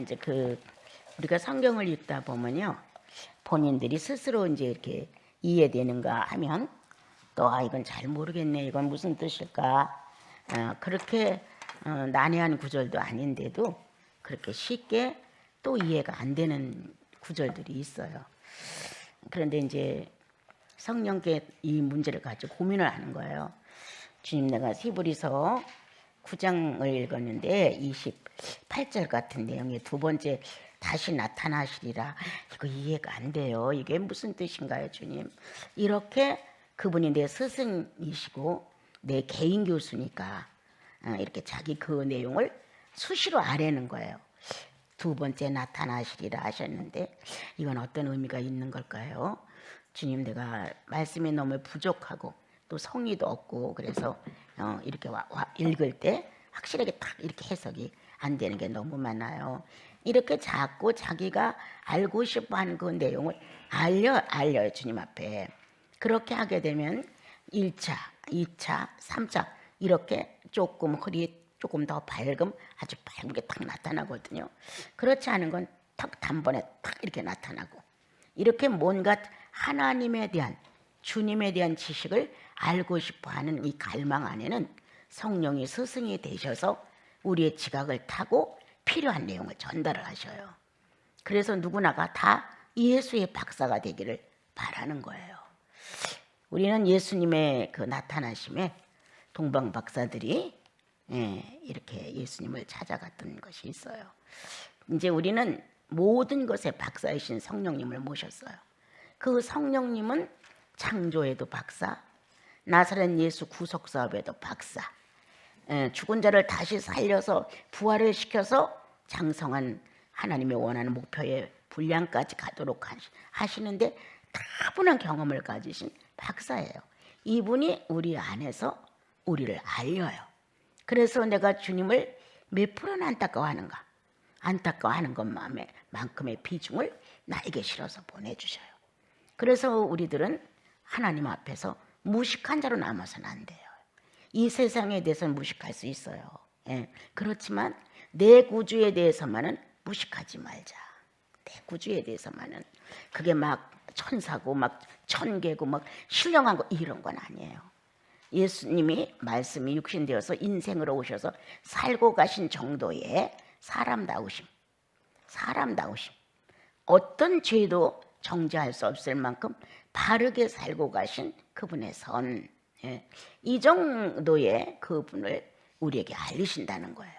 이제 우리가 성경을 읽다 보면요, 본인들이 스스로 이제 이렇게 이해되는가 하면 또 이건 잘 모르겠네, 이건 무슨 뜻일까, 그렇게 난해한 구절도 아닌데도 그렇게 쉽게 또 이해가 안 되는 구절들이 있어요. 그런데 이제 성령께 이 문제를 가지고 고민을 하는 거예요. 주님, 내가 히브리서 9장을 읽었는데 28절 같은 내용의 두 번째 다시 나타나시리라, 이거 이해가 안 돼요. 이게 무슨 뜻인가요, 주님? 이렇게 그분이 내 스승이시고 내 개인 교수니까 이렇게 자기 그 내용을 수시로 아뢰는 거예요. 두 번째 나타나시리라 하셨는데 이건 어떤 의미가 있는 걸까요? 주님, 내가 말씀이 너무 부족하고 또 성의도 없고 그래서 이렇게 읽을 때 확실하게 딱 이렇게 해석이 안 되는 게 너무 많아요. 이렇게 자꾸 자기가 알고 싶어하는 그 내용을 알려요, 주님 앞에. 그렇게 하게 되면 1차, 2차, 3차 이렇게 조금 흐리 조금 더 밝음, 아주 밝게 딱 나타나거든요. 그렇지 않은 건 탁 단번에 딱 이렇게 나타나고, 이렇게 뭔가 하나님에 대한, 주님에 대한 지식을 알고 싶어하는 이 갈망 안에는 성령이 스승이 되셔서 우리의 지각을 타고 필요한 내용을 전달을 하셔요. 그래서 누구나가 다 예수의 박사가 되기를 바라는 거예요. 우리는 예수님의 그 나타나심에 동방 박사들이 이렇게 예수님을 찾아갔던 것이 있어요. 이제 우리는 모든 것의 박사이신 성령님을 모셨어요. 그 성령님은 창조에도 박사, 나사렛 예수 구속 사업에도 박사, 죽은 자를 다시 살려서 부활을 시켜서 장성한 하나님의 원하는 목표의 분량까지 가도록 하시는데 다분한 경험을 가지신 박사예요. 이분이 우리 안에서 우리를 알려요. 그래서 내가 주님을 몇 프로나 안타까워하는가? 안타까워하는 것만큼의 비중을 나에게 실어서 보내주셔요. 그래서 우리들은 하나님 앞에서 무식한 자로 남아서는 안 돼요. 이 세상에 대해서는 무식할 수 있어요. 그렇지만 내 구주에 대해서만은 무식하지 말자. 내 구주에 대해서만은 그게 막 천사고 막 천개고 막 신령한 거 이런 건 아니에요. 예수님이 말씀이 육신되어서 인생으로 오셔서 살고 가신 정도의 사람다우심, 어떤 죄도 정죄할 수 없을 만큼 바르게 살고 가신 그분의 선, 이 정도의 그분을 우리에게 알리신다는 거예요.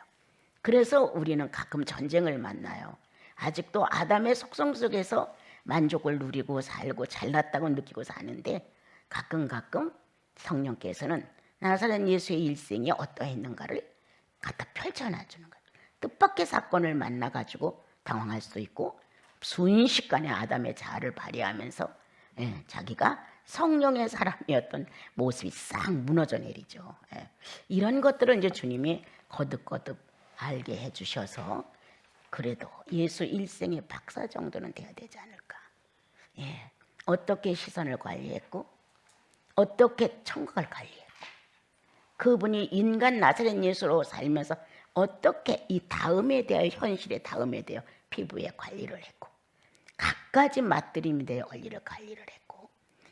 그래서 우리는 가끔 전쟁을 만나요. 아직도 아담의 속성 속에서 만족을 누리고 살고 잘났다고 느끼고 사는데 가끔 성령께서는 나사렛 예수의 일생이 어떠했는가를 갖다 펼쳐놔주는 거예요. 뜻밖의 사건을 만나가지고 당황할 수도 있고 순식간에 아담의 자아를 발휘하면서 자기가 성령의 사람이었던 모습이 싹 무너져 내리죠. 이런 것들을 이제 주님이 거듭 알게 해주셔서 그래도 예수 일생의 박사 정도는 돼야 되지 않을까. 어떻게 시선을 관리했고 어떻게 천국을 관리했고 그분이 인간 나사렛 예수로 살면서 어떻게 이 다음에 대하여 현실의 다음에 대하여 피부의 관리를 했고 갖가지 맛들임에 대해 관리를 했고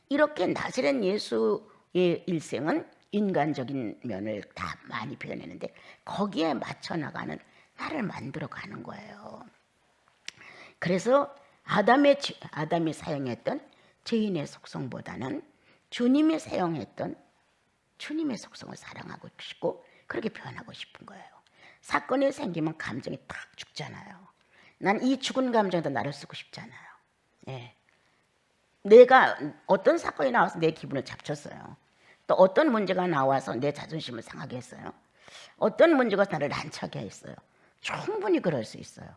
이렇게 나사렛 예수의 일생은 인간적인 면을 다 많이 표현했는데 거기에 맞춰 나가는 나를 만들어 가는 거예요. 그래서 아담이 사용했던 죄인의 속성보다는 주님이 사용했던 주님의 속성을 사랑하고 싶고 그렇게 표현하고 싶은 거예요. 사건이 생기면 감정이 탁 죽잖아요. 난 이 죽은 감정도 나를 쓰고 싶잖아요. 내가 어떤 사건이 나와서 내 기분을 잡쳤어요. 또 어떤 문제가 나와서 내 자존심을 상하게 했어요. 어떤 문제가 나를 난처하게 했어요. 충분히 그럴 수 있어요.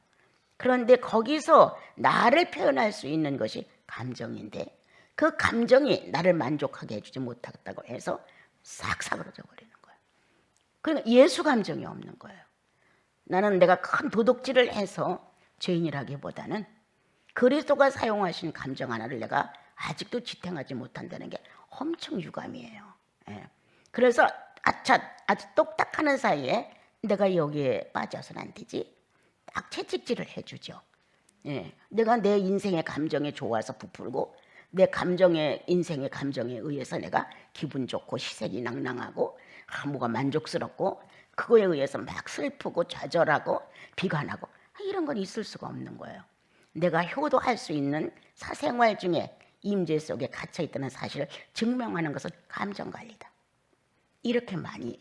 그런데 거기서 나를 표현할 수 있는 것이 감정인데 그 감정이 나를 만족하게 해주지 못했다고 해서 싹 사그러져 버리는 거예요. 그러니까 예수 감정이 없는 거예요. 나는 내가 큰 도둑질을 해서 죄인이라기보다는 그리스도가 사용하신 감정 하나를 내가 아직도 지탱하지 못한다는 게 엄청 유감이에요. 그래서 아주 똑딱하는 사이에 내가 여기에 빠져서는 안 되지. 막 채찍질을 해주죠. 예, 내가 내 인생의 감정에 좋아서 부풀고 내 감정에 인생의 감정에 의해서 내가 기분 좋고 시색이 낭낭하고 뭐가 만족스럽고 그거에 의해서 막 슬프고 좌절하고 비관하고 이런 건 있을 수가 없는 거예요. 내가 효도할 수 있는 사생활 중에 임재 속에 갇혀 있다는 사실을 증명하는 것은 감정 관리다. 이렇게 많이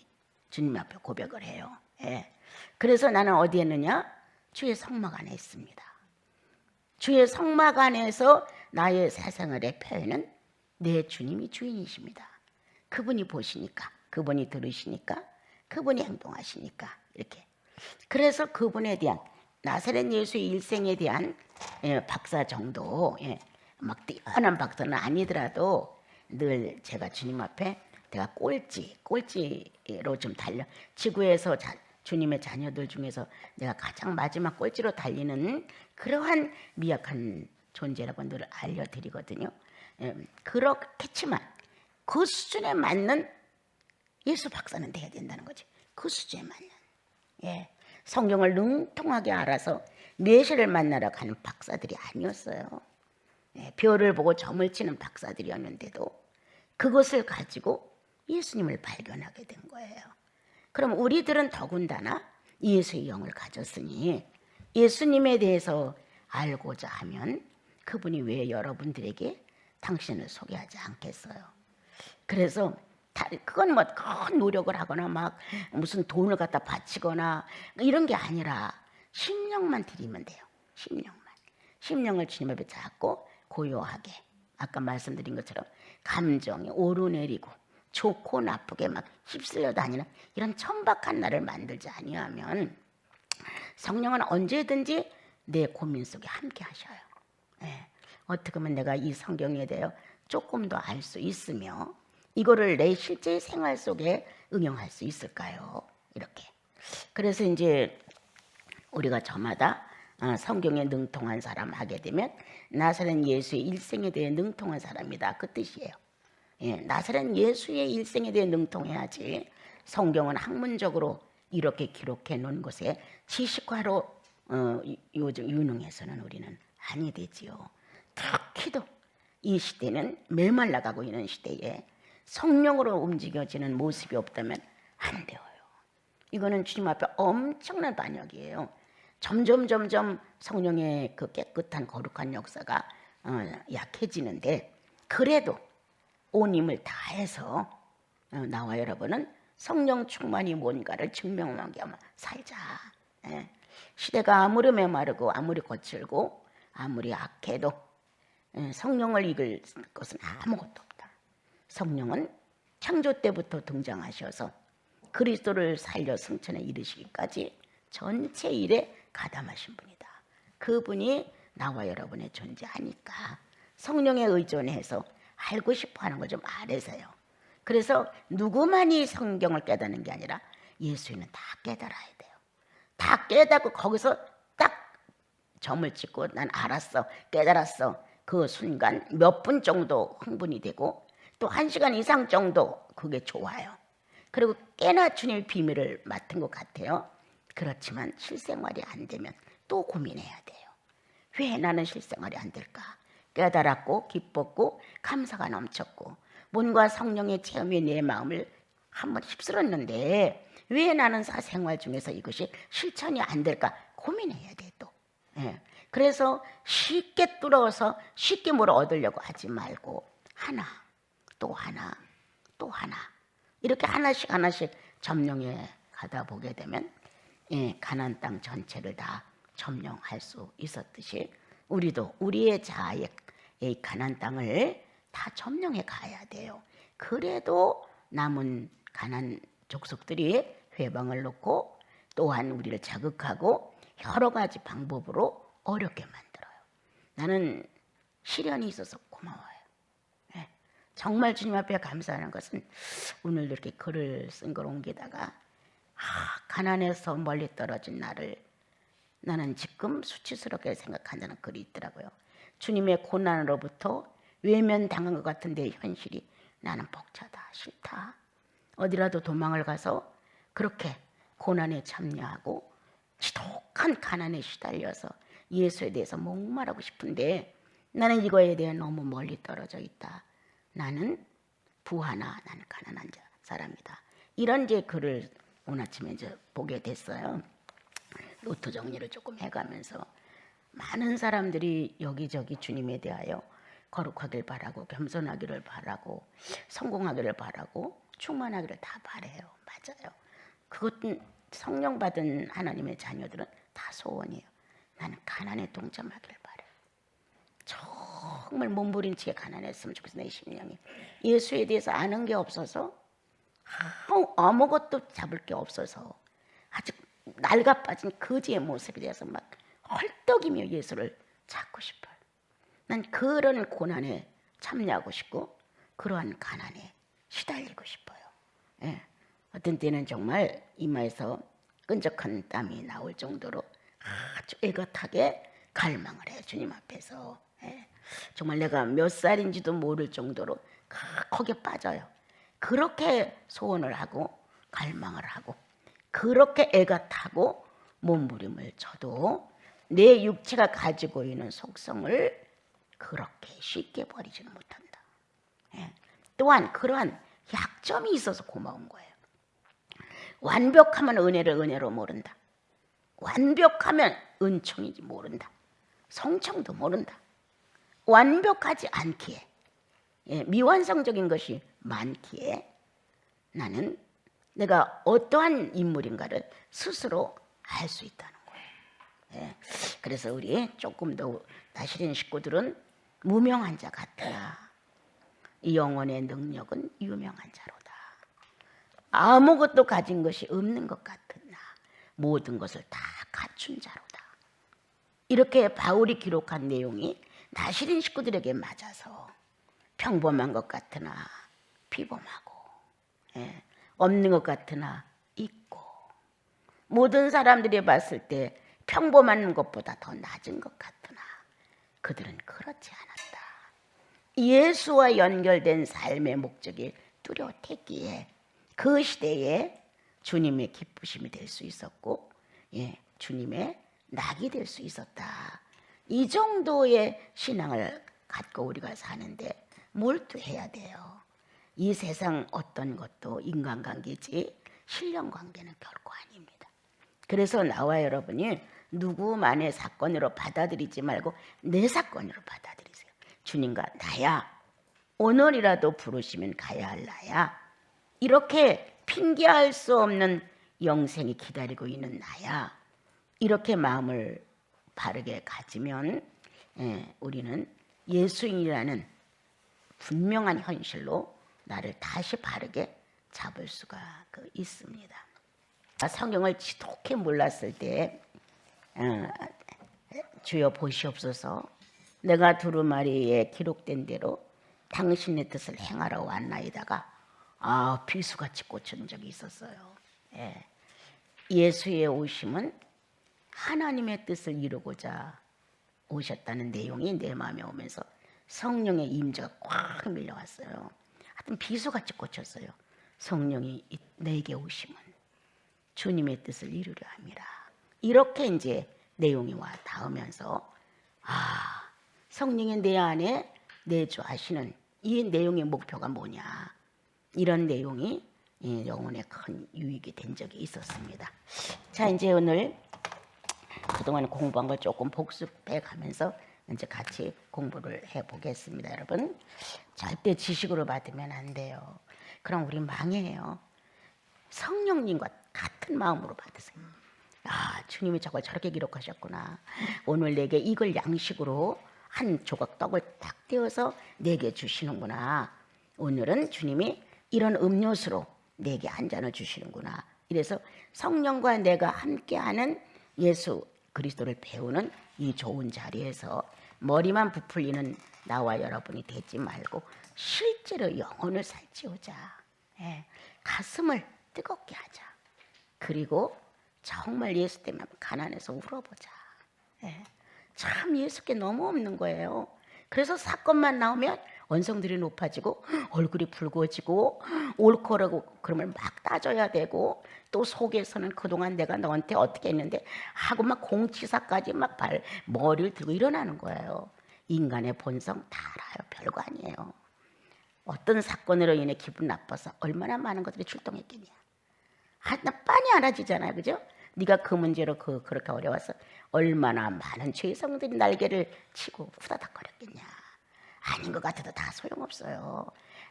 주님 앞에 고백을 해요. 예. 그래서 나는 어디에 있느냐? 주의 성막 안에 있습니다. 주의 성막 안에서 나의 사생활의 표현은 내 주님이 주인이십니다. 그분이 보시니까, 그분이 들으시니까, 그분이 행동하시니까 이렇게. 그래서 그분에 대한 나사렛 예수의 일생에 대한 박사 정도, 막 뛰어난 박사는 아니더라도 늘 제가 주님 앞에 내가 꼴찌로 좀 달려 지구에서 주님의 자녀들 중에서 내가 가장 마지막 꼴찌로 달리는 그러한 미약한 존재라고 늘 알려드리거든요. 그렇겠지만 그 수준에 맞는 예수 박사는 돼야 된다는 거지. 그 수준에 맞는. 예. 성경을 능통하게 알아서 메시를 만나러 가는 박사들이 아니었어요. 예. 별을 보고 점을 치는 박사들이었는데도 그것을 가지고 예수님을 발견하게 된 거예요. 그럼 우리들은 더군다나 예수의 영을 가졌으니 예수님에 대해서 알고자 하면 그분이 왜 여러분들에게 당신을 소개하지 않겠어요? 그래서 그건 뭐 큰 노력을 하거나 막 무슨 돈을 갖다 바치거나 이런 게 아니라 심령만 드리면 돼요. 심령을 주님 앞에 잡고 고요하게 아까 말씀드린 것처럼 감정이 오르내리고 좋고 나쁘게 막 휩쓸려 다니는 이런 천박한 나를 만들지 아니하면 성령은 언제든지 내 고민 속에 함께 하셔요. 예. 어떻게 하면 내가 이 성경에 대해 조금 더 알 수 있으며 이거를 내 실제 생활 속에 응용할 수 있을까요? 이렇게. 그래서 이제 우리가 저마다 성경에 능통한 사람 하게 되면 나사렛 예수의 일생에 대해 능통한 사람이다. 그 뜻이에요. 예, 나사렛 예수의 일생에 대해 능통해야지 성경은 학문적으로 이렇게 기록해 놓은 것에 지식화로 요즘 유능해서는 우리는 아니 되지요. 특히도 이 시대는 메말라가고 있는 시대에 성령으로 움직여지는 모습이 없다면 안 되어요. 이거는 주님 앞에 엄청난 반역이에요. 점점 성령의 그 깨끗한 거룩한 역사가 약해지는데 그래도 온 힘을 다해서 나와 여러분은 성령 충만이 뭔가를 증명하게 하면 살자. 예. 시대가 아무리 메마르고 아무리 거칠고 아무리 악해도 성령을 이길 것은 아무것도 없다. 성령은 창조 때부터 등장하셔서 그리스도를 살려 승천에 이르시기까지 전체 일에 가담하신 분이다. 그분이 나와 여러분의 존재하니까 성령에 의존해서 알고 싶어하는 걸 좀 알으세요. 그래서 누구만이 성경을 깨닫는 게 아니라 예수님은 다 깨달아야 돼요. 다 깨닫고 거기서 딱 점을 찍고 난 알았어, 깨달았어. 그 순간 몇 분 정도 흥분이 되고 또 1시간 이상 정도 그게 좋아요. 그리고 꽤나 주님의 비밀을 맡은 것 같아요. 그렇지만 실생활이 안 되면 또 고민해야 돼요. 왜 나는 실생활이 안 될까? 깨달았고 기뻤고 감사가 넘쳤고 뭔가 성령의 체험이 내 마음을 한번 휩쓸었는데 왜 나는 사생활 중에서 이것이 실천이 안 될까 고민해야 돼 또. 예. 그래서 쉽게 뚫어서 쉽게 뭘 얻으려고 하지 말고 하나 또 하나 또 하나 이렇게 하나씩 점령해 가다 보게 되면 가나안 땅 전체를 다 점령할 수 있었듯이 우리도 우리의 자아의 이 가나안 땅을 다 점령해 가야 돼요. 그래도 남은 가나안 족속들이 회방을 놓고 또한 우리를 자극하고 여러 가지 방법으로 어렵게 만들어요. 나는 시련이 있어서 고마워요. 네. 정말 주님 앞에 감사하는 것은 오늘 이렇게 글을 쓴 걸 옮기다가 가난에서 멀리 떨어진 나는 지금 수치스럽게 생각한다는 글이 있더라고요. 주님의 고난으로부터 외면당한 것 같은 내 현실이 나는 벅차다, 싫다. 어디라도 도망을 가서 그렇게 고난에 참여하고 지독한 가난에 시달려서 예수에 대해서 목말하고 싶은데 나는 이거에 대해 너무 멀리 떨어져 있다. 나는 부하나 나는 가난한 사람이다. 이런 이제 글을 오늘 아침에 이제 보게 됐어요. 노트 정리를 조금 해가면서 많은 사람들이 여기저기 주님에 대하여 거룩하길 바라고 겸손하기를 바라고 성공하기를 바라고 충만하기를 다 바래요. 맞아요. 그것은 성령 받은 하나님의 자녀들은 다 소원이에요. 나는 가난에 동참하기를 바래요. 정말 몸부림치게 가난했으면 좋겠어. 내 심령이 예수에 대해서 아는 게 없어서 아무것도 잡을 게 없어서 아주 낡아빠진 거지의 모습에 대해서 막 헐떡이며 예수를 찾고 싶어요. 난 그런 고난에 참여하고 싶고 그러한 가난에 시달리고 싶어요. 예. 어떤 때는 정말 이마에서 끈적한 땀이 나올 정도로 아주 애긋하게 갈망을 해요. 주님 앞에서. 예. 정말 내가 몇 살인지도 모를 정도로 거기에 빠져요. 그렇게 소원을 하고 갈망을 하고 그렇게 애가 타고 몸부림을 쳐도 내 육체가 가지고 있는 속성을 그렇게 쉽게 버리지는 못한다. 예. 또한 그러한 약점이 있어서 고마운 거예요. 완벽하면 은혜를 은혜로 모른다. 완벽하면 은총인지 모른다. 성청도 모른다. 완벽하지 않기에 미완성적인 것이 많기에 나는 내가 어떠한 인물인가를 스스로 알 수 있다는 거예요. 그래서 우리 조금 더 나시린 식구들은 무명한 자 같으나 이 영혼의 능력은 유명한 자로다. 아무것도 가진 것이 없는 것 같으나 모든 것을 다 갖춘 자로다. 이렇게 바울이 기록한 내용이 나시린 식구들에게 맞아서 평범한 것 같으나 비범하고 없는 것 같으나 있고 모든 사람들이 봤을 때 평범한 것보다 더 낮은 것 같으나 그들은 그렇지 않았다. 예수와 연결된 삶의 목적이 뚜렷했기에 그 시대에 주님의 기쁘심이 될 수 있었고 주님의 낙이 될 수 있었다. 이 정도의 신앙을 갖고 우리가 사는데 몰두해야 돼요. 이 세상 어떤 것도 인간관계지 신령관계는 결코 아닙니다. 그래서 나와 여러분이 누구만의 사건으로 받아들이지 말고 내 사건으로 받아들이세요. 주님과 나야. 오늘이라도 부르시면 가야 할 나야. 이렇게 핑계할 수 없는 영생이 기다리고 있는 나야. 이렇게 마음을 바르게 가지면 우리는 예수인이라는 분명한 현실로 나를 다시 바르게 잡을 수가 있습니다. 성경을 지독히 몰랐을 때 주여 보시옵소서 내가 두루마리에 기록된 대로 당신의 뜻을 행하러 왔나이다가 비수같이 꽂힌 적이 있었어요. 예수의 오심은 하나님의 뜻을 이루고자 오셨다는 내용이 내 마음에 오면서 성령의 임재가 꽉 밀려왔어요. 하여튼 비수같이 꽂혔어요. 성령이 내게 오심은 주님의 뜻을 이루려 함이라. 이렇게 이제 내용이 와 닿으면서 성령이 내 안에 내주하시는 이 내용의 목표가 뭐냐. 이런 내용이 영혼에 큰 유익이 된 적이 있었습니다. 자, 이제 오늘 그동안 공부한 걸 조금 복습해 가면서 이제 같이 공부를 해 보겠습니다. 여러분, 절대 지식으로 받으면 안 돼요. 그럼 우리 망해요. 성령님과 같은 마음으로 받으세요. 주님이 저걸 저렇게 기록하셨구나. 오늘 내게 이걸 양식으로 한 조각 떡을 딱 떼어서 내게 주시는구나. 오늘은 주님이 이런 음료수로 내게 한 잔을 주시는구나. 이래서 성령과 내가 함께하는 예수 그리스도를 배우는 이 좋은 자리에서 머리만 부풀리는 나와 여러분이 되지 말고 실제로 영혼을 살찌우자. 가슴을 뜨겁게 하자. 그리고 정말 예수 때문에 가난해서 울어보자. 참 예수께 너무 없는 거예요. 그래서 사건만 나오면 원성들이 높아지고 얼굴이 붉어지고 옳고라고 그러면 막 따져야 되고 또 속에서는 그동안 내가 너한테 어떻게 했는데 하고 막 공치사까지 막 머리를 들고 일어나는 거예요. 인간의 본성 다 알아요. 별거 아니에요. 어떤 사건으로 인해 기분 나빠서 얼마나 많은 것들이 출동했겠냐. 나 빤히 알아지잖아요. 그죠? 네가 그 문제로 그렇게 어려워서 얼마나 많은 죄성들이 날개를 치고 후다닥거렸겠냐. 아닌 것 같아도 다 소용없어요.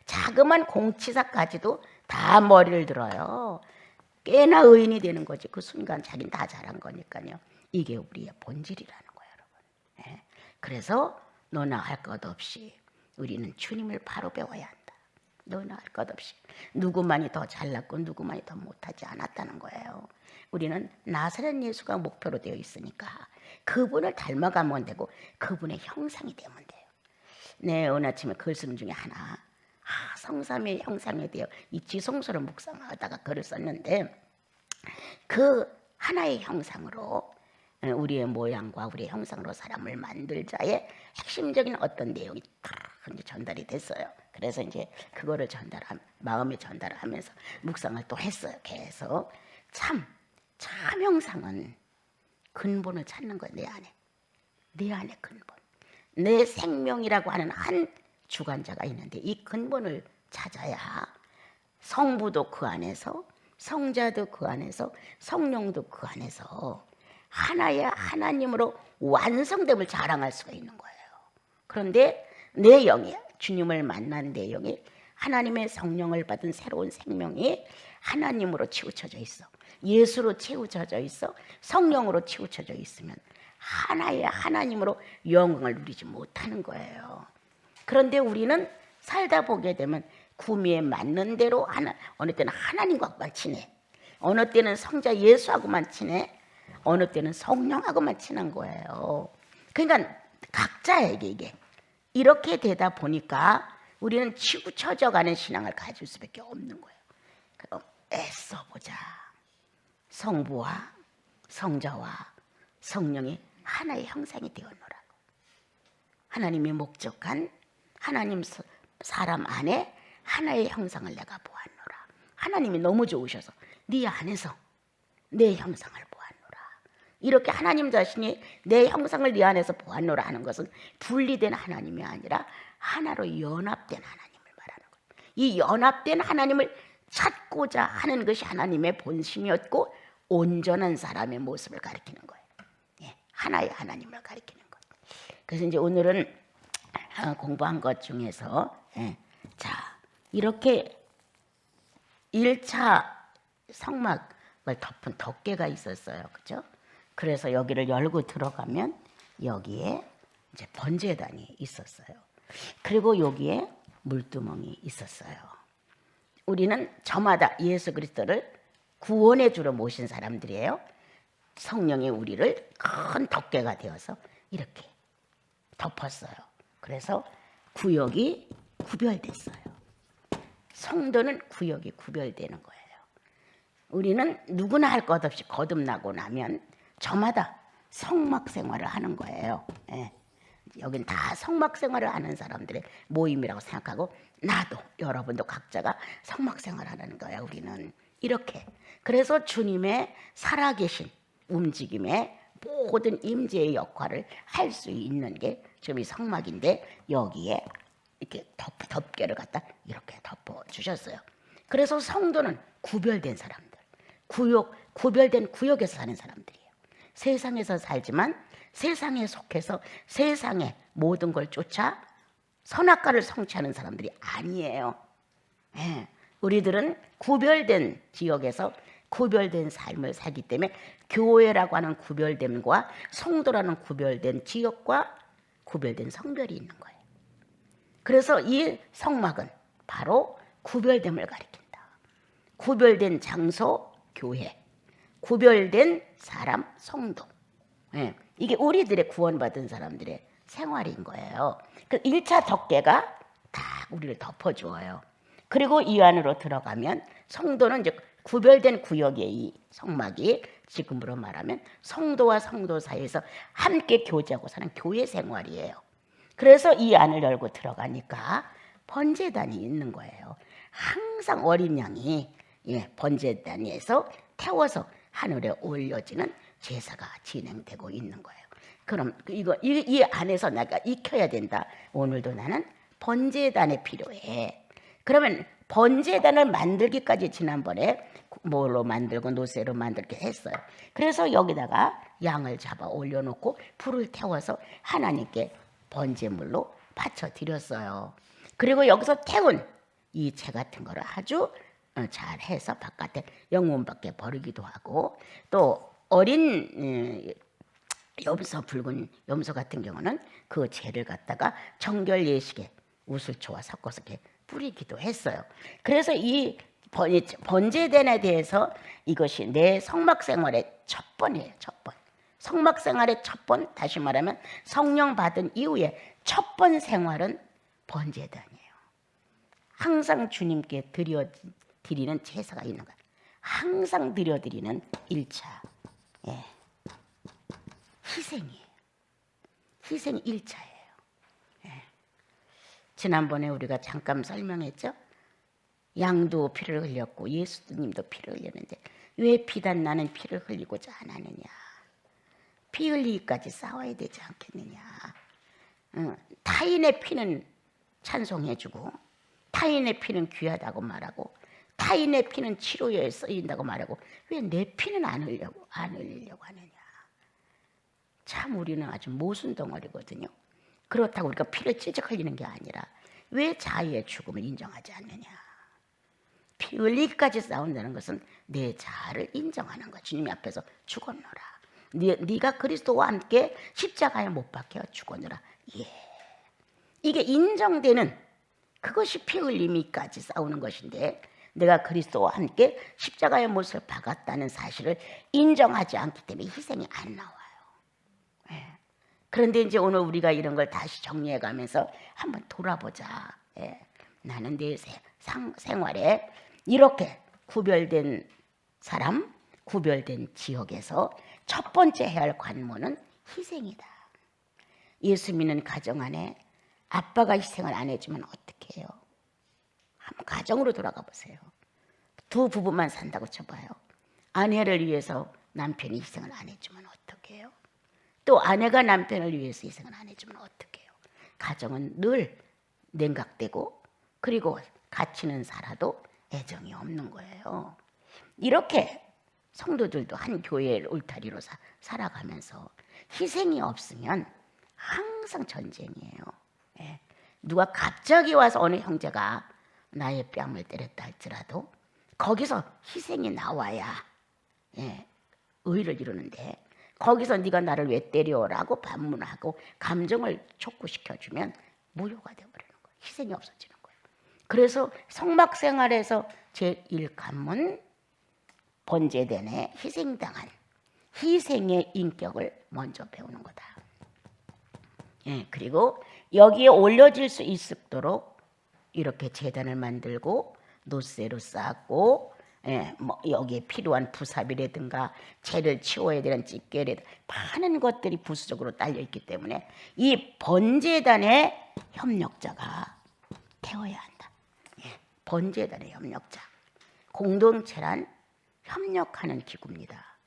자그만 공치사까지도 다 머리를 들어요. 꽤나 의인이 되는 거지. 그 순간 자기는 다 잘한 거니까요. 이게 우리의 본질이라는 거예요, 여러분. 예. 그래서 너나 할 것 없이 우리는 주님을 바로 배워야 한다. 너나 할 것 없이 누구만이 더 잘났고 누구만이 더 못하지 않았다는 거예요. 우리는 나사렛 예수가 목표로 되어 있으니까 그분을 닮아가면 되고 그분의 형상이 되면 돼요. 네, 오늘 아침에 글 쓰는 중에 하나 성삼의 형상에 대해 이 지성소를 묵상하다가 글을 썼는데 그 하나의 형상으로 우리의 모양과 우리의 형상으로 사람을 만들자의 핵심적인 어떤 내용이 탁 전달이 됐어요. 그래서 이제 그거를 마음에 전달을 하면서 묵상을 또 했어요. 계속 참 형상은 근본을 찾는 거예요. 내 안에 근본. 내 생명이라고 하는 한 주관자가 있는데 이 근본을 찾아야 성부도 그 안에서 성자도 그 안에서 성령도 그 안에서 하나의 하나님으로 완성됨을 자랑할 수가 있는 거예요. 그런데 내 영이 주님을 만난 내 영이 하나님의 성령을 받은 새로운 생명이 하나님으로 치우쳐져 있어. 예수로 치우쳐져 있어. 성령으로 치우쳐져 있으면 하나의 하나님으로 영광을 누리지 못하는 거예요. 그런데 우리는 살다 보게 되면 구미에 맞는 대로 어느 때는 하나님과만 친해. 어느 때는 성자 예수하고만 친해. 어느 때는 성령하고만 친한 거예요. 그러니까 각자에게 이게 이렇게 되다 보니까 우리는 치우쳐져가는 신앙을 가질 수밖에 없는 거예요. 그럼 애써보자. 성부와 성자와 성령이 하나의 형상이 되어노라고. 하나님이 목적한 하나님 사람 안에 하나의 형상을 내가 보았노라. 하나님이 너무 좋으셔서 네 안에서 내 형상을 보았노라. 이렇게 하나님 자신이 내 형상을 네 안에서 보았노라 하는 것은 분리된 하나님이 아니라 하나로 연합된 하나님을 말하는 거예요. 이 연합된 하나님을 찾고자 하는 것이 하나님의 본심이었고 온전한 사람의 모습을 가리키는 거예요. 예, 하나의 하나님을 가리키는 거예요. 그래서 이제 오늘은 공부한 것 중에서 자 이렇게 1차 성막을 덮은 덮개가 있었어요. 그죠? 그래서 여기를 열고 들어가면 여기에 이제 번제단이 있었어요. 그리고 여기에 물두멍이 있었어요. 우리는 저마다 예수 그리스도를 구원의 주로 모신 사람들이에요. 성령이 우리를 큰 덮개가 되어서 이렇게 덮었어요. 그래서 구역이 구별됐어요. 성도는 구역이 구별되는 거예요. 우리는 누구나 할 것 없이 거듭나고 나면 저마다 성막 생활을 하는 거예요. 예. 여긴 다 성막 생활을 하는 사람들의 모임이라고 생각하고 나도 여러분도 각자가 성막 생활하는 거예요. 우리는 이렇게. 그래서 주님의 살아계신 움직임의 모든 임재의 역할을 할 수 있는 게 지금 이 성막인데 여기에 이렇게 덮개를 갖다 이렇게 덮어 주셨어요. 그래서 성도는 구별된 사람들, 구별된 구역에서 사는 사람들이에요. 세상에서 살지만 세상에 속해서 세상의 모든 걸 쫓아 선악과를 성취하는 사람들이 아니에요. 예, 우리들은 구별된 지역에서 구별된 삶을 살기 때문에 교회라고 하는 구별됨과 성도라는 구별된 지역과 구별된 성별이 있는 거예요. 그래서 이 성막은 바로 구별됨을 가리킨다. 구별된 장소, 교회. 구별된 사람, 성도. 예, 이게 우리들의 구원받은 사람들의 생활인 거예요. 그 1차 덮개가 다 우리를 덮어주어요. 그리고 이 안으로 들어가면 성도는 이제 구별된 구역의 이 성막이 지금으로 말하면 성도와 성도 사이에서 함께 교제하고 사는 교회 생활이에요. 그래서 이 안을 열고 들어가니까 번제단이 있는 거예요. 항상 어린 양이 번제단에서 태워서 하늘에 올려지는 제사가 진행되고 있는 거예요. 그럼 이 안에서 내가 익혀야 된다. 오늘도 나는 번제단이 필요해. 그러면 번제단을 만들기까지 지난번에 뭘로 만들고 노새로 만들게 했어요. 그래서 여기다가 양을 잡아 올려놓고 불을 태워서 하나님께 번제물로 바쳐 드렸어요. 그리고 여기서 태운 이 채 같은 거를 아주 잘 해서 바깥에 영문 밖에 버리기도 하고, 또 어린 염소, 붉은 염소 같은 경우는 그 채를 갖다가 정결 예식에 우슬초와 섞어서 이렇게 뿌리기도 했어요. 그래서 이 번제단에 대해서 이것이 내 성막 생활의 첫 번이에요. 첫 번. 성막 생활의 첫 번, 다시 말하면 성령 받은 이후에 첫 번 생활은 번제단이에요. 항상 주님께 드리는 제사가 있는 거예요. 항상 드리는 1차 희생이에요. 희생 1차예요. 지난번에 우리가 잠깐 설명했죠. 양도 피를 흘렸고 예수님도 피를 흘렸는데 왜 비단 나는 피를 흘리고자 안 하느냐. 피 흘리기까지 싸워야 되지 않겠느냐. 타인의 피는 찬송해주고 타인의 피는 귀하다고 말하고 타인의 피는 치료에 쓰인다고 말하고 왜 내 피는 안 흘리려고 하느냐. 참 우리는 아주 모순 덩어리거든요. 그렇다고 우리가 피를 찌적 흘리는 게 아니라 왜 자유의 죽음을 인정하지 않느냐. 피 흘리기까지 싸운다는 것은 내 자아를 인정하는 거야. 주님 앞에서 죽었노라. 네가 그리스도와 함께 십자가에 못 박혀 죽었노라. 이게 인정되는 그것이 피 흘림이까지 싸우는 것인데, 내가 그리스도와 함께 십자가의 못을 박았다는 사실을 인정하지 않기 때문에 희생이 안 나와요. 그런데 이제 오늘 우리가 이런 걸 다시 정리해 가면서 한번 돌아보자. 나는 내 생활에 이렇게 구별된 사람, 구별된 지역에서 첫 번째 해야 할 관문은 희생이다. 예수 믿는 가정 안에 아빠가 희생을 안 해주면 어떻게 해요? 한번 가정으로 돌아가 보세요. 두 부부만 산다고 쳐봐요. 아내를 위해서 남편이 희생을 안 해주면 어떻게 해요? 또 아내가 남편을 위해서 희생을 안 해주면 어떻게 해요? 가정은 늘 냉각되고 그리고 가치는 살아도 애정이 없는 거예요. 이렇게 성도들도 한 교회의 울타리로 살아가면서 희생이 없으면 항상 전쟁이에요. 누가 갑자기 와서 어느 형제가 나의 뺨을 때렸다 할지라도 거기서 희생이 나와야 의를 이루는데, 거기서 네가 나를 왜 때려라고 반문하고 감정을 촉구시켜주면 무효가 되어버리는 거예요. 희생이 없어지는 거예요. 그래서 성막 생활에서 제1관문 번제단에 희생당한 희생의 인격을 먼저 배우는 거다. 그리고 여기에 올려질 수 있도록 이렇게 제단을 만들고 노새로 쌓고 여기에 필요한 부삽이라든가 재를 치워야 되는 집게라든가 많은 것들이 부수적으로 딸려있기 때문에 이 번제단의 협력자가 되어야 한다. 번제단의 협력자. 공동체란 협력하는 기구입니다.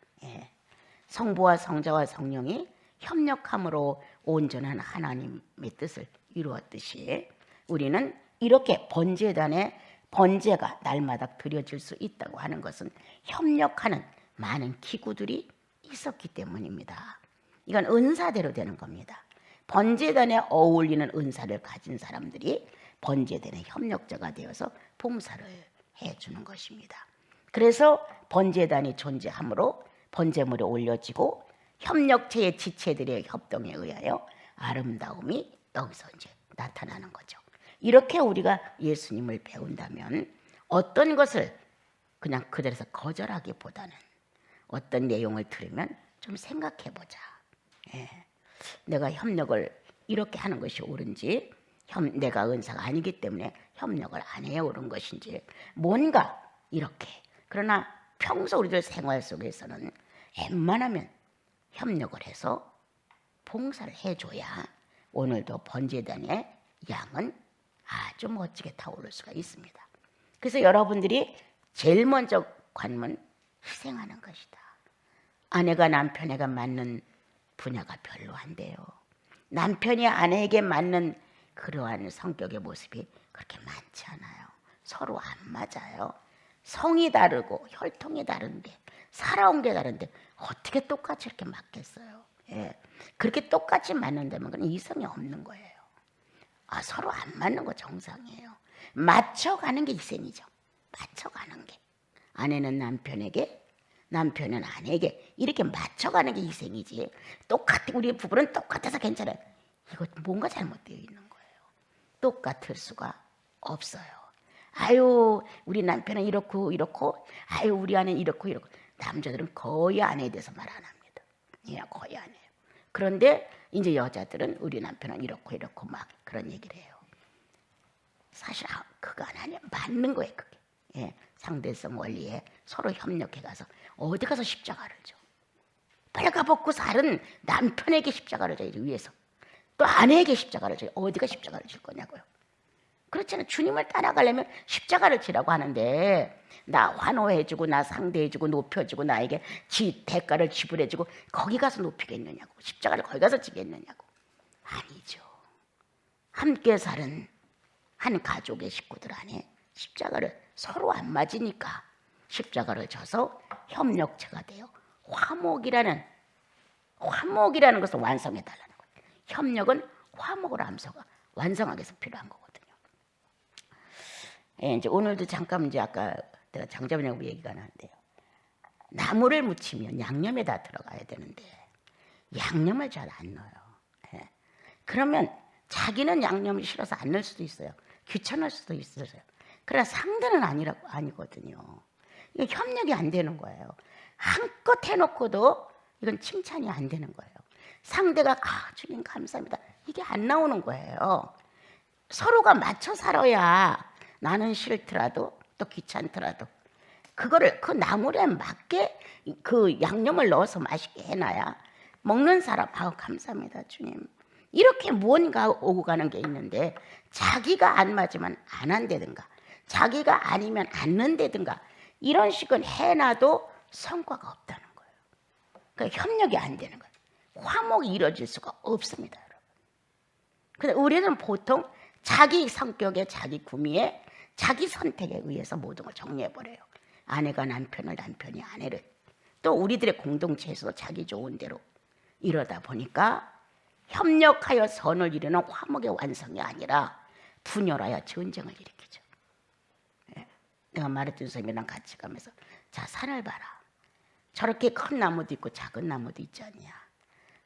성부와 성자와 성령이 협력함으로 온전한 하나님의 뜻을 이루었듯이 우리는 이렇게 번제단에 번제가 날마다 드려질 수 있다고 하는 것은 협력하는 많은 기구들이 있었기 때문입니다. 이건 은사대로 되는 겁니다. 번제단에 어울리는 은사를 가진 사람들이 번제단의 협력자가 되어서 봉사를 해주는 것입니다. 그래서 번제단이 존재하므로 번제물이 올려지고 협력체의 지체들의 협동에 의하여 아름다움이 여기서 이제 나타나는 거죠. 이렇게 우리가 예수님을 배운다면 어떤 것을 그냥 그대로서 거절하기보다는 어떤 내용을 들으면 좀 생각해 보자. 내가 협력을 이렇게 하는 것이 옳은지, 내가 은사가 아니기 때문에 협력을 안 해야 옳은 것인지, 뭔가 이렇게. 그러나 평소 우리들 생활 속에서는 웬만하면 협력을 해서 봉사를 해줘야 오늘도 번제단의 양은 아주 멋지게 타오를 수가 있습니다. 그래서 여러분들이 제일 먼저 관문 희생하는 것이다. 아내가 남편에게 맞는 분야가 별로 안 돼요. 남편이 아내에게 맞는 그러한 성격의 모습이 그렇게 많지 않아요. 서로 안 맞아요. 성이 다르고 혈통이 다른데 살아온 게 다른데 어떻게 똑같이 이렇게 맞겠어요? 예. 그렇게 똑같이 맞는다면 그건 이성이 없는 거예요. 서로 안 맞는 거 정상이에요. 맞춰가는 게 희생이죠. 맞춰가는 게. 아내는 남편에게, 남편은 아내에게 이렇게 맞춰가는 게 희생이지. 우리 부부는 똑같아서 괜찮아요. 이거 뭔가 잘못되어 있는 거예요. 똑같을 수가 없어요. 아유, 우리 남편은 이렇고 아유, 우리 아내는 이렇고. 남자들은 거의 아내에 대해서 말 안 합니다. 예, 거의 안 해요. 그런데 이제 여자들은 우리 남편은 이렇고 막 그런 얘기를 해요. 사실 그거 아니야. 맞는 거예요, 그게. 예, 상대성 원리에 서로 협력해 가서 어디 가서 십자가를 져. 빨가벗고 살은 남편에게 십자가를 져야지, 위에서. 또 아내에게 십자가를 져요. 어디가 십자가를 질 거냐고요. 그렇잖아요. 주님을 따라가려면 십자가를 지라고 하는데 나 환호해주고 나 상대해주고 높여주고 나에게 대가를 지불해주고 거기 가서 높이겠느냐고. 십자가를 거기 가서 지겠느냐고. 아니죠. 함께 사는 한 가족의 식구들 안에 십자가를 서로 안 맞으니까 십자가를 져서 협력체가 돼요. 화목이라는 것을 완성해달라는 거예요. 협력은 화목을 완성하기 위해서 필요한 거거든요. 예, 이제 오늘도 잠깐 이제 아까 내가 장자분하고 얘기가 나는데요. 나물을 무치면 양념에 다 들어가야 되는데 양념을 잘 안 넣어요. 예. 그러면 자기는 양념이 싫어서 안 넣을 수도 있어요. 귀찮을 수도 있어요. 그러나 상대는 아니거든요. 이게 협력이 안 되는 거예요. 한껏 해놓고도 이건 칭찬이 안 되는 거예요. 상대가 주님 감사합니다. 이게 안 나오는 거예요. 서로가 맞춰 살아야 나는 싫더라도 또 귀찮더라도 그거를 그 나물에 맞게 그 양념을 넣어서 맛있게 해놔야 먹는 사람 감사합니다 주님. 이렇게 무언가 오고 가는 게 있는데 자기가 안 맞으면 안 한다든가 자기가 아니면 안 넣는다든가 이런 식은 해놔도 성과가 없다는 거예요. 그러니까 협력이 안 되는 거예요. 화목이 이루어질 수가 없습니다, 여러분. 근데 우리는 보통 자기 성격에 자기 구미에 자기 선택에 의해서 모든 걸 정리해버려요. 아내가 남편을, 남편이 아내를. 또 우리들의 공동체에서도 자기 좋은 대로 이러다 보니까 협력하여 선을 이루는 화목의 완성이 아니라 분열하여 전쟁을 일으키죠. 내가 말했던 선생님이랑 같이 가면서 자, 산을 봐라. 저렇게 큰 나무도 있고 작은 나무도 있지 않냐.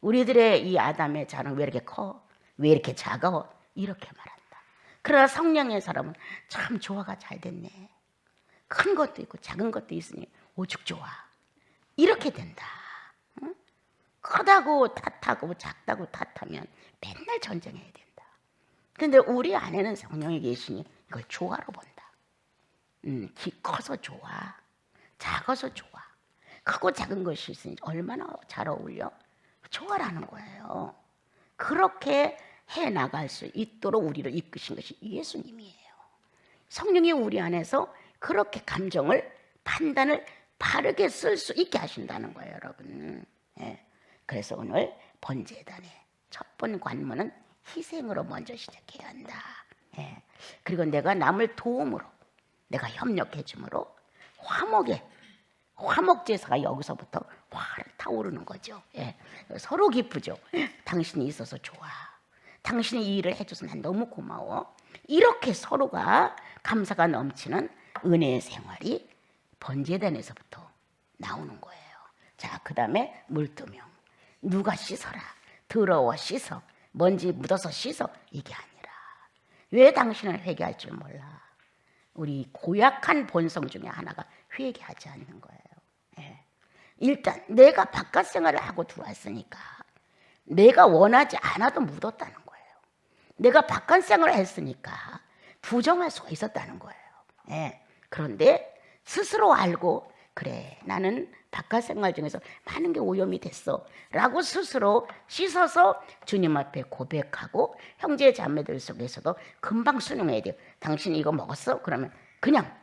우리들의 이 아담의 자는 왜 이렇게 커? 왜 이렇게 작아? 이렇게 말한다. 그러나 성령의 사람은 참 조화가 잘 됐네. 큰 것도 있고 작은 것도 있으니 오죽 좋아. 이렇게 된다. 응? 크다고 탓하고 작다고 탓하면 맨날 전쟁해야 된다. 그런데 우리 안에는 성령이 계시니 이걸 조화로 본다. 커서 좋아. 작아서 좋아. 크고 작은 것이 있으니 얼마나 잘 어울려? 조화라는 거예요. 그렇게 해나갈 수 있도록 우리를 이끄신 것이 예수님이에요. 성령이 우리 안에서 그렇게 감정을, 판단을 바르게 쓸 수 있게 하신다는 거예요, 여러분. 예. 그래서 오늘 번제단의 첫 번 관문은 희생으로 먼저 시작해야 한다. 예. 그리고 내가 남을 도움으로, 내가 협력해 줌으로 화목제사가 여기서부터 활 타오르는 거죠. 예. 서로 기쁘죠. 당신이 있어서 좋아. 당신이 이 일을 해줘서 난 너무 고마워. 이렇게 서로가 감사가 넘치는 은혜의 생활이 번제단에서부터 나오는 거예요. 자, 그 다음에 물두명. 누가 씻어라. 더러워 씻어. 먼지 묻어서 씻어. 이게 아니라 왜 당신은 회개할 줄 몰라. 우리 고약한 본성 중에 하나가 회개하지 않는 거예요. 예. 일단 내가 바깥 생활을 하고 들어왔으니까 내가 원하지 않아도 묻었다는 거예요. 내가 바깥 생활을 했으니까 부정할 수가 있었다는 거예요. 예. 그런데 스스로 알고 그래, 나는 바깥 생활 중에서 많은 게 오염이 됐어 라고 스스로 씻어서 주님 앞에 고백하고 형제 자매들 속에서도 금방 순응해야 돼요. 당신 이거 먹었어? 그러면 그냥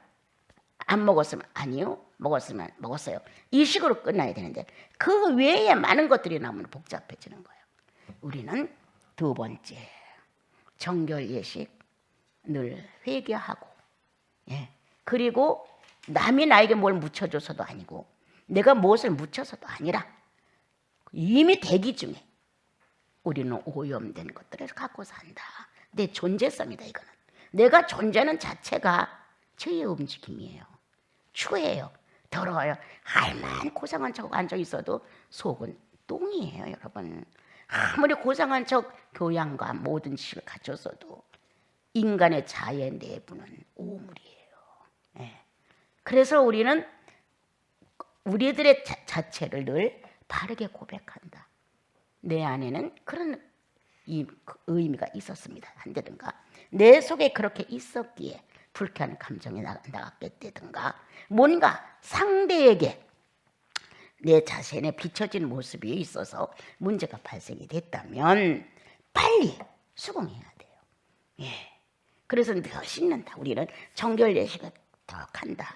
안 먹었으면 아니요, 먹었으면 먹었어요, 이 식으로 끝나야 되는데 그 외에 많은 것들이 나오면 복잡해지는 거예요. 우리는 두 번째, 정결 예식 늘 회개하고, 예, 그리고 남이 나에게 뭘 묻혀줘서도 아니고 내가 무엇을 묻혀서도 아니라 이미 대기 중에 우리는 오염된 것들을 갖고 산다. 내 존재성이다. 이거는 내가 존재하는 자체가 죄의 움직임이에요. 추해요, 더러워요. 할만 고상한 척 앉아 있어도 속은 똥이에요, 여러분. 아무리 고상한 척 교양과 모든 지식을 갖췄어도 인간의 자의 내부는 오물이에요. 예. 그래서 우리는 우리들의 자체를 늘 바르게 고백한다. 내 안에는 그런 의미가 있었습니다 한다든가, 내 속에 그렇게 있었기에 불쾌한 감정이 나갔겠다든가, 뭔가 상대에게 내 자신의 비춰진 모습이 있어서 문제가 발생이 됐다면 빨리 수긍해야 돼요. 예. 그래서 더 씻는다. 우리는 정결 예식을 더 한다.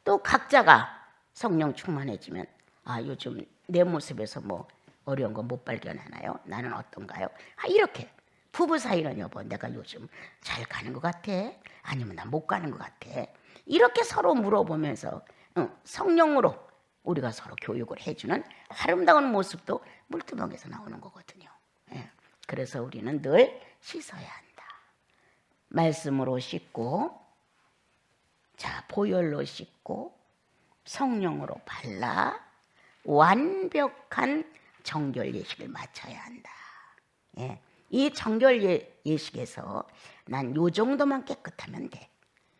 또 각자가 성령 충만해지면 요즘 내 모습에서 뭐 어려운 거 못 발견하나요? 나는 어떤가요? 이렇게 부부 사이는 여보 내가 요즘 잘 가는 것 같아? 아니면 나 못 가는 것 같아? 이렇게 서로 물어보면서 성령으로 우리가 서로 교육을 해주는 아름다운 모습도 물두멍에서 나오는 거거든요. 예. 그래서 우리는 늘 씻어야 한다. 말씀으로 씻고, 자 보혈로 씻고, 성령으로 발라 완벽한 정결 예식을 마쳐야 한다. 예. 이 정결 예식에서 난 요 정도만 깨끗하면 돼,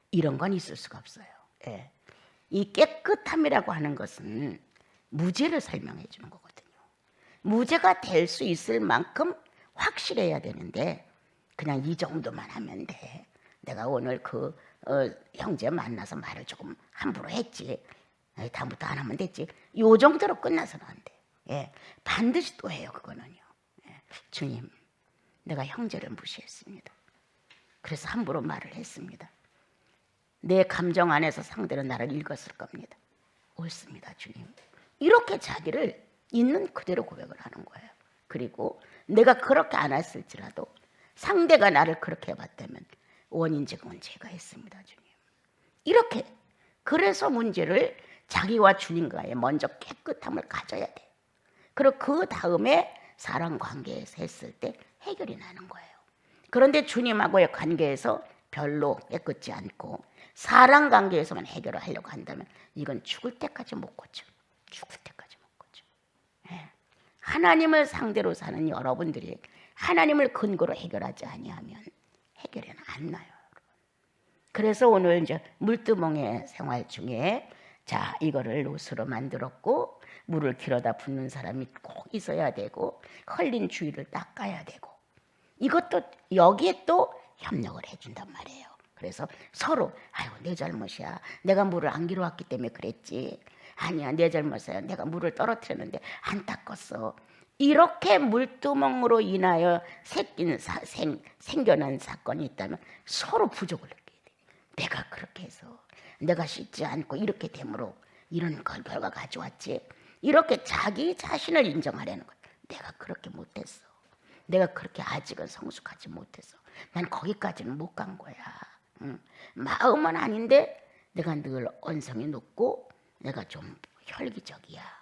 이런 건 있을 수가 없어요. 예. 이 깨끗함이라고 하는 것은 무죄를 설명해 주는 거거든요. 무죄가 될 수 있을 만큼 확실해야 되는데 그냥 이 정도만 하면 돼. 내가 오늘 형제 만나서 말을 조금 함부로 했지, 다음부터 안 하면 됐지, 요 정도로 끝나서는 안 돼. 예. 반드시 또 해요. 그거는요. 예. 주님, 내가 형제를 무시했습니다. 그래서 함부로 말을 했습니다. 내 감정 안에서 상대는 나를 읽었을 겁니다. 옳습니다, 주님. 이렇게 자기를 있는 그대로 고백을 하는 거예요. 그리고 내가 그렇게 안 했을지라도 상대가 나를 그렇게 해봤다면 원인 제공은 제가 했습니다, 주님. 이렇게, 그래서 문제를 자기와 주님과의 먼저 깨끗함을 가져야 돼요. 그리고 그 다음에 사람 관계에서 했을 때 해결이 나는 거예요. 그런데 주님하고의 관계에서 별로 깨끗지 않고 사람 관계에서만 해결을 하려고 한다면 이건 죽을 때까지 못 고쳐. 죽을 때까지 못 고쳐. 예. 하나님을 상대로 사는 여러분들이 하나님을 근거로 해결하지 아니하면 해결이 안 나요. 그래서 오늘 이제 물두멍의 생활 중에 자 이거를 롯으로 만들었고 물을 길어다 붓는 사람이 꼭 있어야 되고 흘린 주위를 닦아야 되고, 이것도 여기에 또 협력을 해준단 말이에요. 그래서 서로 아유 내 잘못이야, 내가 물을 안 길어왔기 때문에 그랬지, 아니야 내 잘못이야, 내가 물을 떨어뜨렸는데 안 닦았어. 이렇게 물두멍으로 인하여 생겨난 사건이 있다면 서로 부족을 느껴야 돼. 내가 그렇게 해서 내가 씻지 않고 이렇게 되므로 이런 결과가 가져왔지, 이렇게 자기 자신을 인정하려는 거야. 내가 그렇게 못했어, 내가 그렇게 아직은 성숙하지 못해서 난 거기까지는 못 간 거야. 마음은 아닌데 내가 늘 언성이 높고 내가 좀 혈기적이야.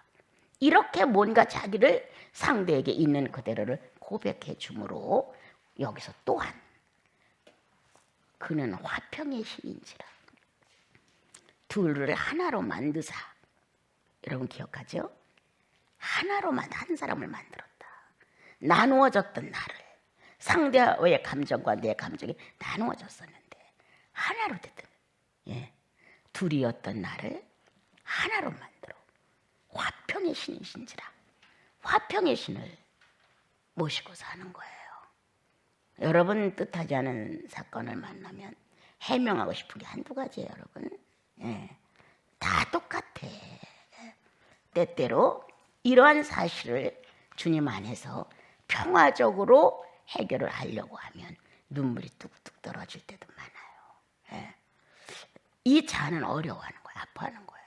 이렇게 뭔가 자기를 상대에게 있는 그대로를 고백해 주므로 여기서 또한 그는 화평의 신인지라 둘을 하나로 만드사. 여러분 기억하죠? 하나로만 한 사람을 만들었다. 나누어졌던 나를, 상대의 감정과 내 감정이 나누어졌었는데 하나로 됐던, 예, 둘이었던 나를 하나로 만들어 화평의 신이신지라 화평의 신을 모시고 사는 거예요. 여러분 뜻하지 않은 사건을 만나면 해명하고 싶은 게 한두 가지예요, 여러분. 예. 다 똑같아. 때때로 이러한 사실을 주님 안에서 평화적으로 해결을 하려고 하면 눈물이 뚝뚝 떨어질 때도 많아요. 예. 이 자는 어려워하는 거예요. 아파하는 거예요.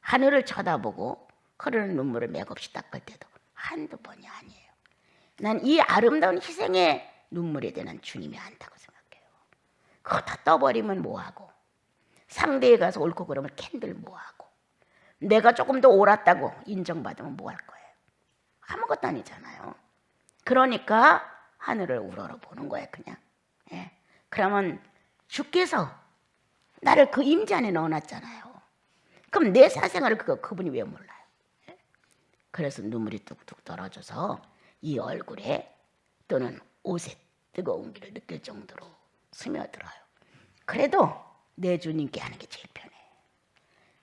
하늘을 쳐다보고 흐르는 눈물을 맥없이 닦을 때도 한두 번이 아니에요. 난 이 아름다운 희생의 눈물에 대한 주님이 안다고 생각해요. 그거 다 떠버리면 뭐하고, 상대에 가서 옳고 그러면 캔들 뭐하고, 내가 조금 더 옳았다고 인정받으면 뭐할 거예요? 아무것도 아니잖아요. 그러니까 하늘을 우러러보는 거예요, 그냥. 예. 그러면 주께서 나를 그 임재 안에 넣어놨잖아요. 그럼 내 사생활을 그분이 왜 몰라요? 예? 그래서 눈물이 뚝뚝 떨어져서 이 얼굴에 또는 옷에 뜨거운 기를 느낄 정도로 스며들어요. 그래도 내 주님께 하는 게 제일 편해.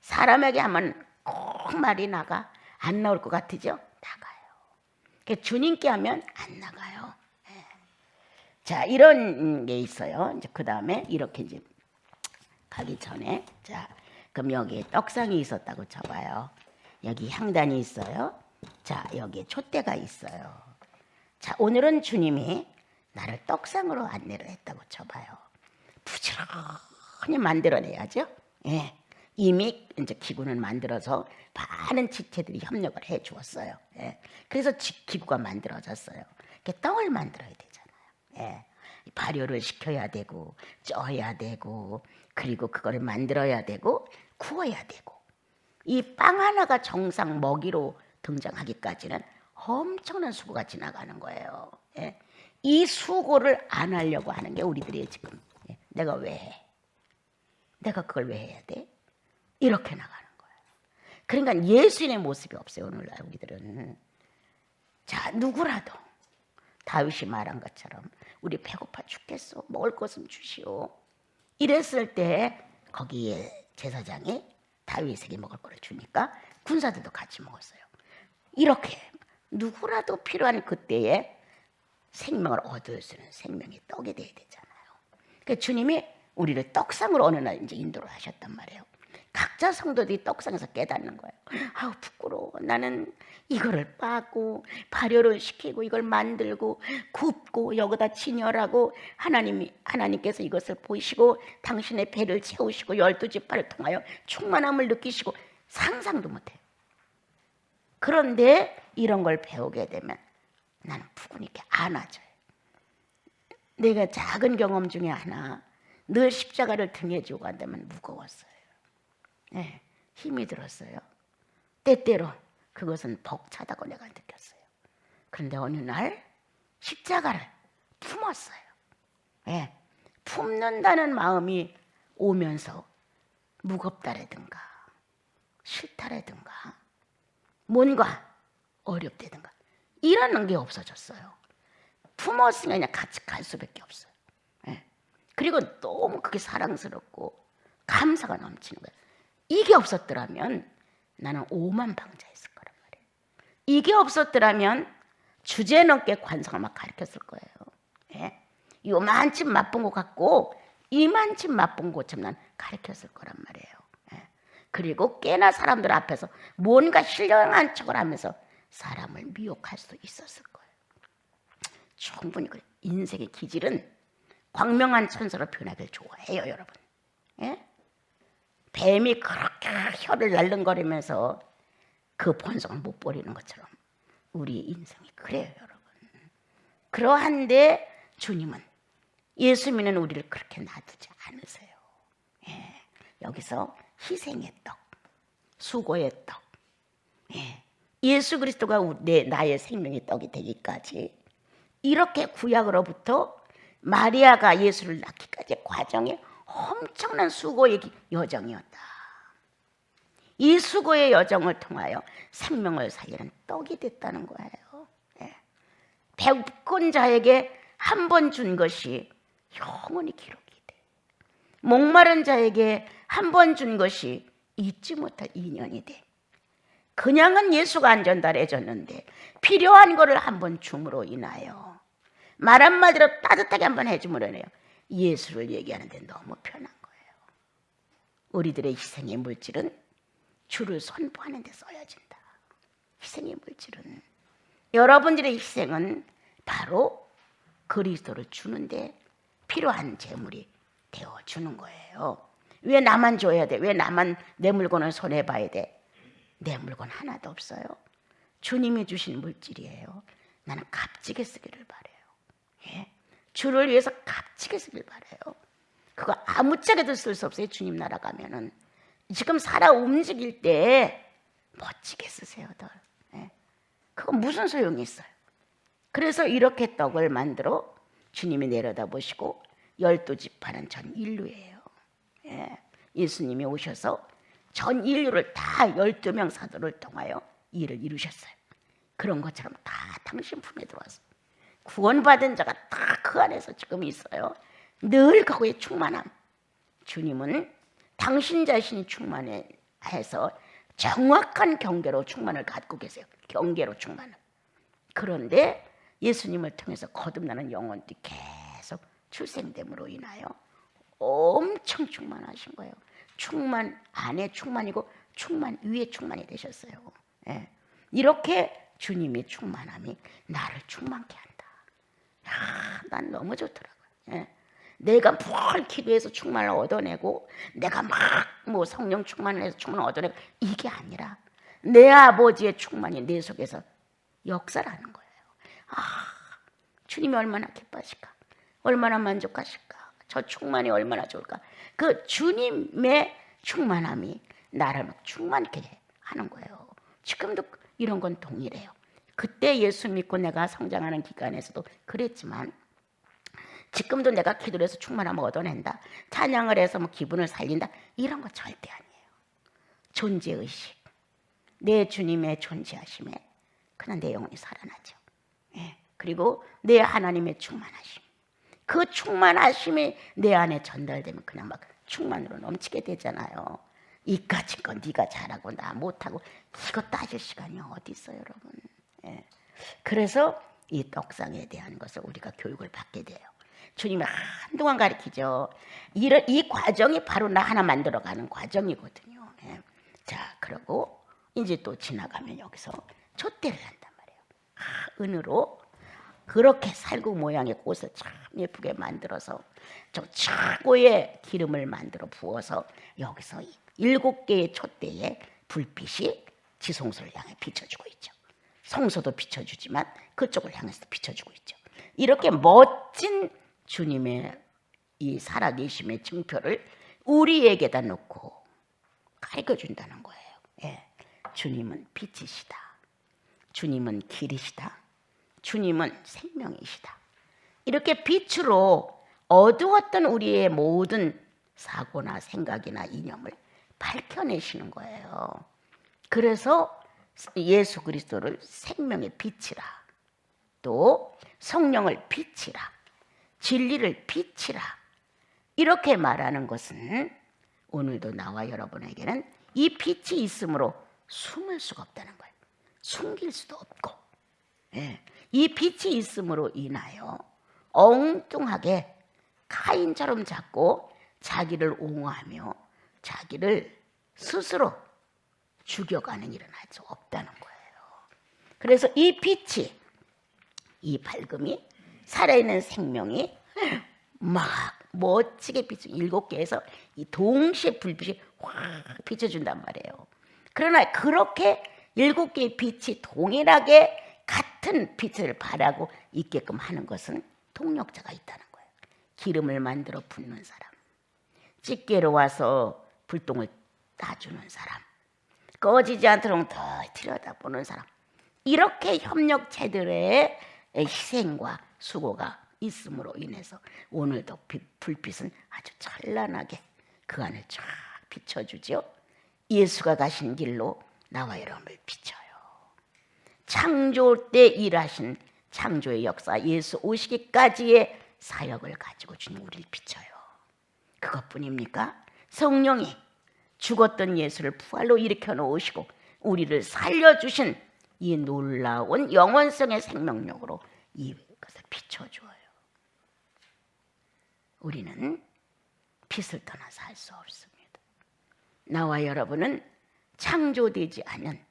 사람에게 하면 꼭 말이 나가. 안 나올 것 같으죠? 나가요. 주님께 하면 안 나가요. 예. 자, 이런 게 있어요. 이제 그 다음에 이렇게 이제 가기 전에, 자, 그럼 여기에 떡상이 있었다고 쳐봐요. 여기 향단이 있어요. 자, 여기에 촛대가 있어요. 자, 오늘은 주님이 나를 떡상으로 안내를 했다고 쳐봐요. 부지런히 만들어내야죠. 예. 이미 이제 기구는 만들어서 많은 지체들이 협력을 해 주었어요. 예. 그래서 기구가 만들어졌어요. 떡을 만들어야 되잖아요. 예. 발효를 시켜야 되고 쪄야 되고 그리고 그거를 만들어야 되고 구워야 되고, 이 빵 하나가 정상 먹이로 등장하기까지는 엄청난 수고가 지나가는 거예요. 예. 이 수고를 안 하려고 하는 게 우리들이 지금, 예. 내가 왜 해? 내가 그걸 왜 해야 돼? 이렇게 나가는 거예요. 그러니까 예수님의 모습이 없어요, 오늘날 우리들은. 자, 누구라도 다윗이 말한 것처럼 우리 배고파 죽겠어, 먹을 것은 주시오, 이랬을 때 거기에 제사장이 다윗에게 먹을 거를 주니까 군사들도 같이 먹었어요. 이렇게 누구라도 필요한 그때에 생명을 얻을 수 있는 생명의 떡이 돼야 되잖아요. 그러니까 주님이 우리를 떡상으로 어느 날 이제 인도를 하셨단 말이에요. 각자 성도들이 떡상에서 깨닫는 거예요. 아우, 부끄러워. 나는 이거를 빠고 발효를 시키고 이걸 만들고 굽고 여기다 진열하고 하나님께서 이것을 보시고 당신의 배를 채우시고 12지파를 통하여 충만함을 느끼시고 상상도 못해요. 그런데 이런 걸 배우게 되면 나는 푸근하게 안아져요. 내가 작은 경험 중에 하나, 늘 십자가를 등에 지고 간다면 무거웠어요. 네, 힘이 들었어요. 때때로 그것은 벅차다고 내가 느꼈어요. 그런데 어느 날 십자가를 품었어요. 네, 품는다는 마음이 오면서 무겁다라든가 싫다라든가 뭔가 어렵다든가 이러는 게 없어졌어요. 품었으니까 그냥 같이 갈 수밖에 없어요. 네. 그리고 너무 그게 사랑스럽고 감사가 넘치는 거예요. 이게 없었더라면 나는 오만방자했을 거란 말이에요. 이게 없었더라면 주제넘게 관성을 막 가르쳤을 거예요. 예? 요만큼 맛본 것 같고 이만큼 맛본 것처럼 난 가르쳤을 거란 말이에요. 예? 그리고 꽤나 사람들 앞에서 뭔가 신령한 척을 하면서 사람을 미혹할 수도 있었을 거예요. 충분히 그래. 인생의 기질은 광명한 천사로 표현하기를 좋아해요, 여러분. 예? 뱀이 그렇게 혀를 날름거리면서 그 본성을 못 버리는 것처럼 우리 인생이 그래요, 여러분. 그러한데 주님은, 예수 믿는 우리를 그렇게 놔두지 않으세요. 예, 여기서 희생의 떡, 수고의 떡, 예, 예수 그리스도가 나의 생명의 떡이 되기까지 이렇게 구약으로부터 마리아가 예수를 낳기까지의 과정이 엄청난 수고의 여정이었다. 이 수고의 여정을 통하여 생명을 살리는 떡이 됐다는 거예요. 예. 배고픈 자에게 한 번 준 것이 영원히 기록이 돼. 목마른 자에게 한 번 준 것이 잊지 못할 인연이 돼. 그냥은 예수가 안 전달해줬는데 필요한 거를 한 번 줌으로 인하여 말 한마디로 따뜻하게 한 번 해줌으로 인하여 예수를 얘기하는데 너무 편한 거예요. 우리들의 희생의 물질은 주를 선포하는 데 써야진다. 희생의 물질은, 여러분들의 희생은 바로 그리스도를 주는데 필요한 재물이 되어주는 거예요. 왜 나만 줘야 돼? 왜 나만 내 물건을 손해봐야 돼? 내 물건 하나도 없어요. 주님이 주신 물질이에요. 나는 값지게 쓰기를 바라요. 예? 주를 위해서 값지게 쓰기를 바라요. 그거 아무짝에도 쓸 수 없어요. 주님 나라 가면은. 지금 살아 움직일 때 멋지게 쓰세요. 덜. 예? 그건 무슨 소용이 있어요? 그래서 이렇게 떡을 만들어 주님이 내려다보시고 12지파는 전 인류예요. 예. 예수님이 오셔서 전 인류를 다 12명 사도를 통하여 일을 이루셨어요. 그런 것처럼 다 당신 품에 들어와서 구원받은 자가 다 그 안에서 지금 있어요. 늘 그거에 충만함. 주님은 당신 자신이 충만해서 정확한 경계로 충만을 갖고 계세요. 경계로 충만을. 그런데 예수님을 통해서 거듭나는 영혼들이 계속 출생됨으로 인하여 엄청 충만하신 거예요. 충만 안에 충만이고 충만 위에 충만이 되셨어요. 예. 이렇게 주님의 충만함이 나를 충만케 한다. 난 너무 좋더라고요. 예. 내가 뭘 기도해서 충만을 얻어내고 내가 막 뭐 성령 충만을 해서 충만을 얻어내고 이게 아니라 내 아버지의 충만이 내 속에서 역사를 하는 거예요. 주님이 얼마나 기뻐하실까? 얼마나 만족하실까? 저 충만이 얼마나 좋을까? 그 주님의 충만함이 나를 막 충만케 하는 거예요. 지금도 이런 건 동일해요. 그때 예수 믿고 내가 성장하는 기간에서도 그랬지만 지금도 내가 기도를 해서 충만함을 얻어낸다. 찬양을 해서 뭐 기분을 살린다. 이런 거 절대 아니에요. 존재의식. 내 주님의 존재하심에 그냥 내 영혼이 살아나죠. 예. 그리고 내 하나님의 충만하심. 그 충만하심이 내 안에 전달되면 그냥 막 충만으로 넘치게 되잖아요. 이까짓 건 네가 잘하고 나 못하고 이거 따질 시간이 어디 있어요, 여러분. 예. 그래서 이 떡상에 대한 것을 우리가 교육을 받게 돼요. 주님이 한동안 가르치죠. 이 과정이 바로 나 하나 만들어가는 과정이거든요. 예. 자, 그리고 이제 또 지나가면 여기서 촛대를 한단 말이에요. 은으로 그렇게 살구 모양의 꽃을 참 예쁘게 만들어서 저 최고의 기름을 만들어 부어서 여기서 7개의 촛대에 불빛이 지성소를 향해 비춰주고 있죠. 성소도 비춰주지만 그쪽을 향해서 비춰주고 있죠. 이렇게 멋진 주님의 이 살아계심의 증표를 우리에게다 놓고 가르쳐준다는 거예요. 예. 주님은 빛이시다. 주님은 길이시다. 주님은 생명이시다. 이렇게 빛으로 어두웠던 우리의 모든 사고나 생각이나 이념을 밝혀내시는 거예요. 그래서 예수 그리스도를 생명의 빛이라, 또 성령을 빛이라, 진리를 빛이라 이렇게 말하는 것은 오늘도 나와 여러분에게는 이 빛이 있으므로 숨을 수가 없다는 거예요. 숨길 수도 없고, 예. 이 빛이 있음으로 인하여 엉뚱하게 카인처럼 자꾸 자기를 옹호하며 자기를 스스로 죽여가는 일은 할 수 없다는 거예요. 그래서 이 빛이, 이 밝음이, 살아있는 생명이 막 멋지게 비추 7개에서 이 동시에 불빛이 확 비춰준단 말이에요. 그러나 그렇게 7개의 빛이 동일하게 같은 빛을 발하고 있게끔 하는 것은 동력자가 있다는 거예요. 기름을 만들어 붓는 사람, 집게로 와서 불똥을 따주는 사람, 꺼지지 않도록 더 들여다보는 사람, 이렇게 협력체들의 희생과 수고가 있음으로 인해서 오늘도 불빛은 아주 찬란하게 그 안을 쫙 비춰주죠. 예수가 가신 길로 나와 여러분을 비춰요. 창조 때 일하신 창조의 역사, 예수 오시기까지의 사역을 가지고 주님 우리를 비춰요. 그것뿐입니까? 성령이 죽었던 예수를 부활로 일으켜 놓으시고 우리를 살려주신 이 놀라운 영원성의 생명력으로 이것을 비춰줘요. 우리는 빛을 떠나서 할 수 없습니다. 나와 여러분은 창조되지 않은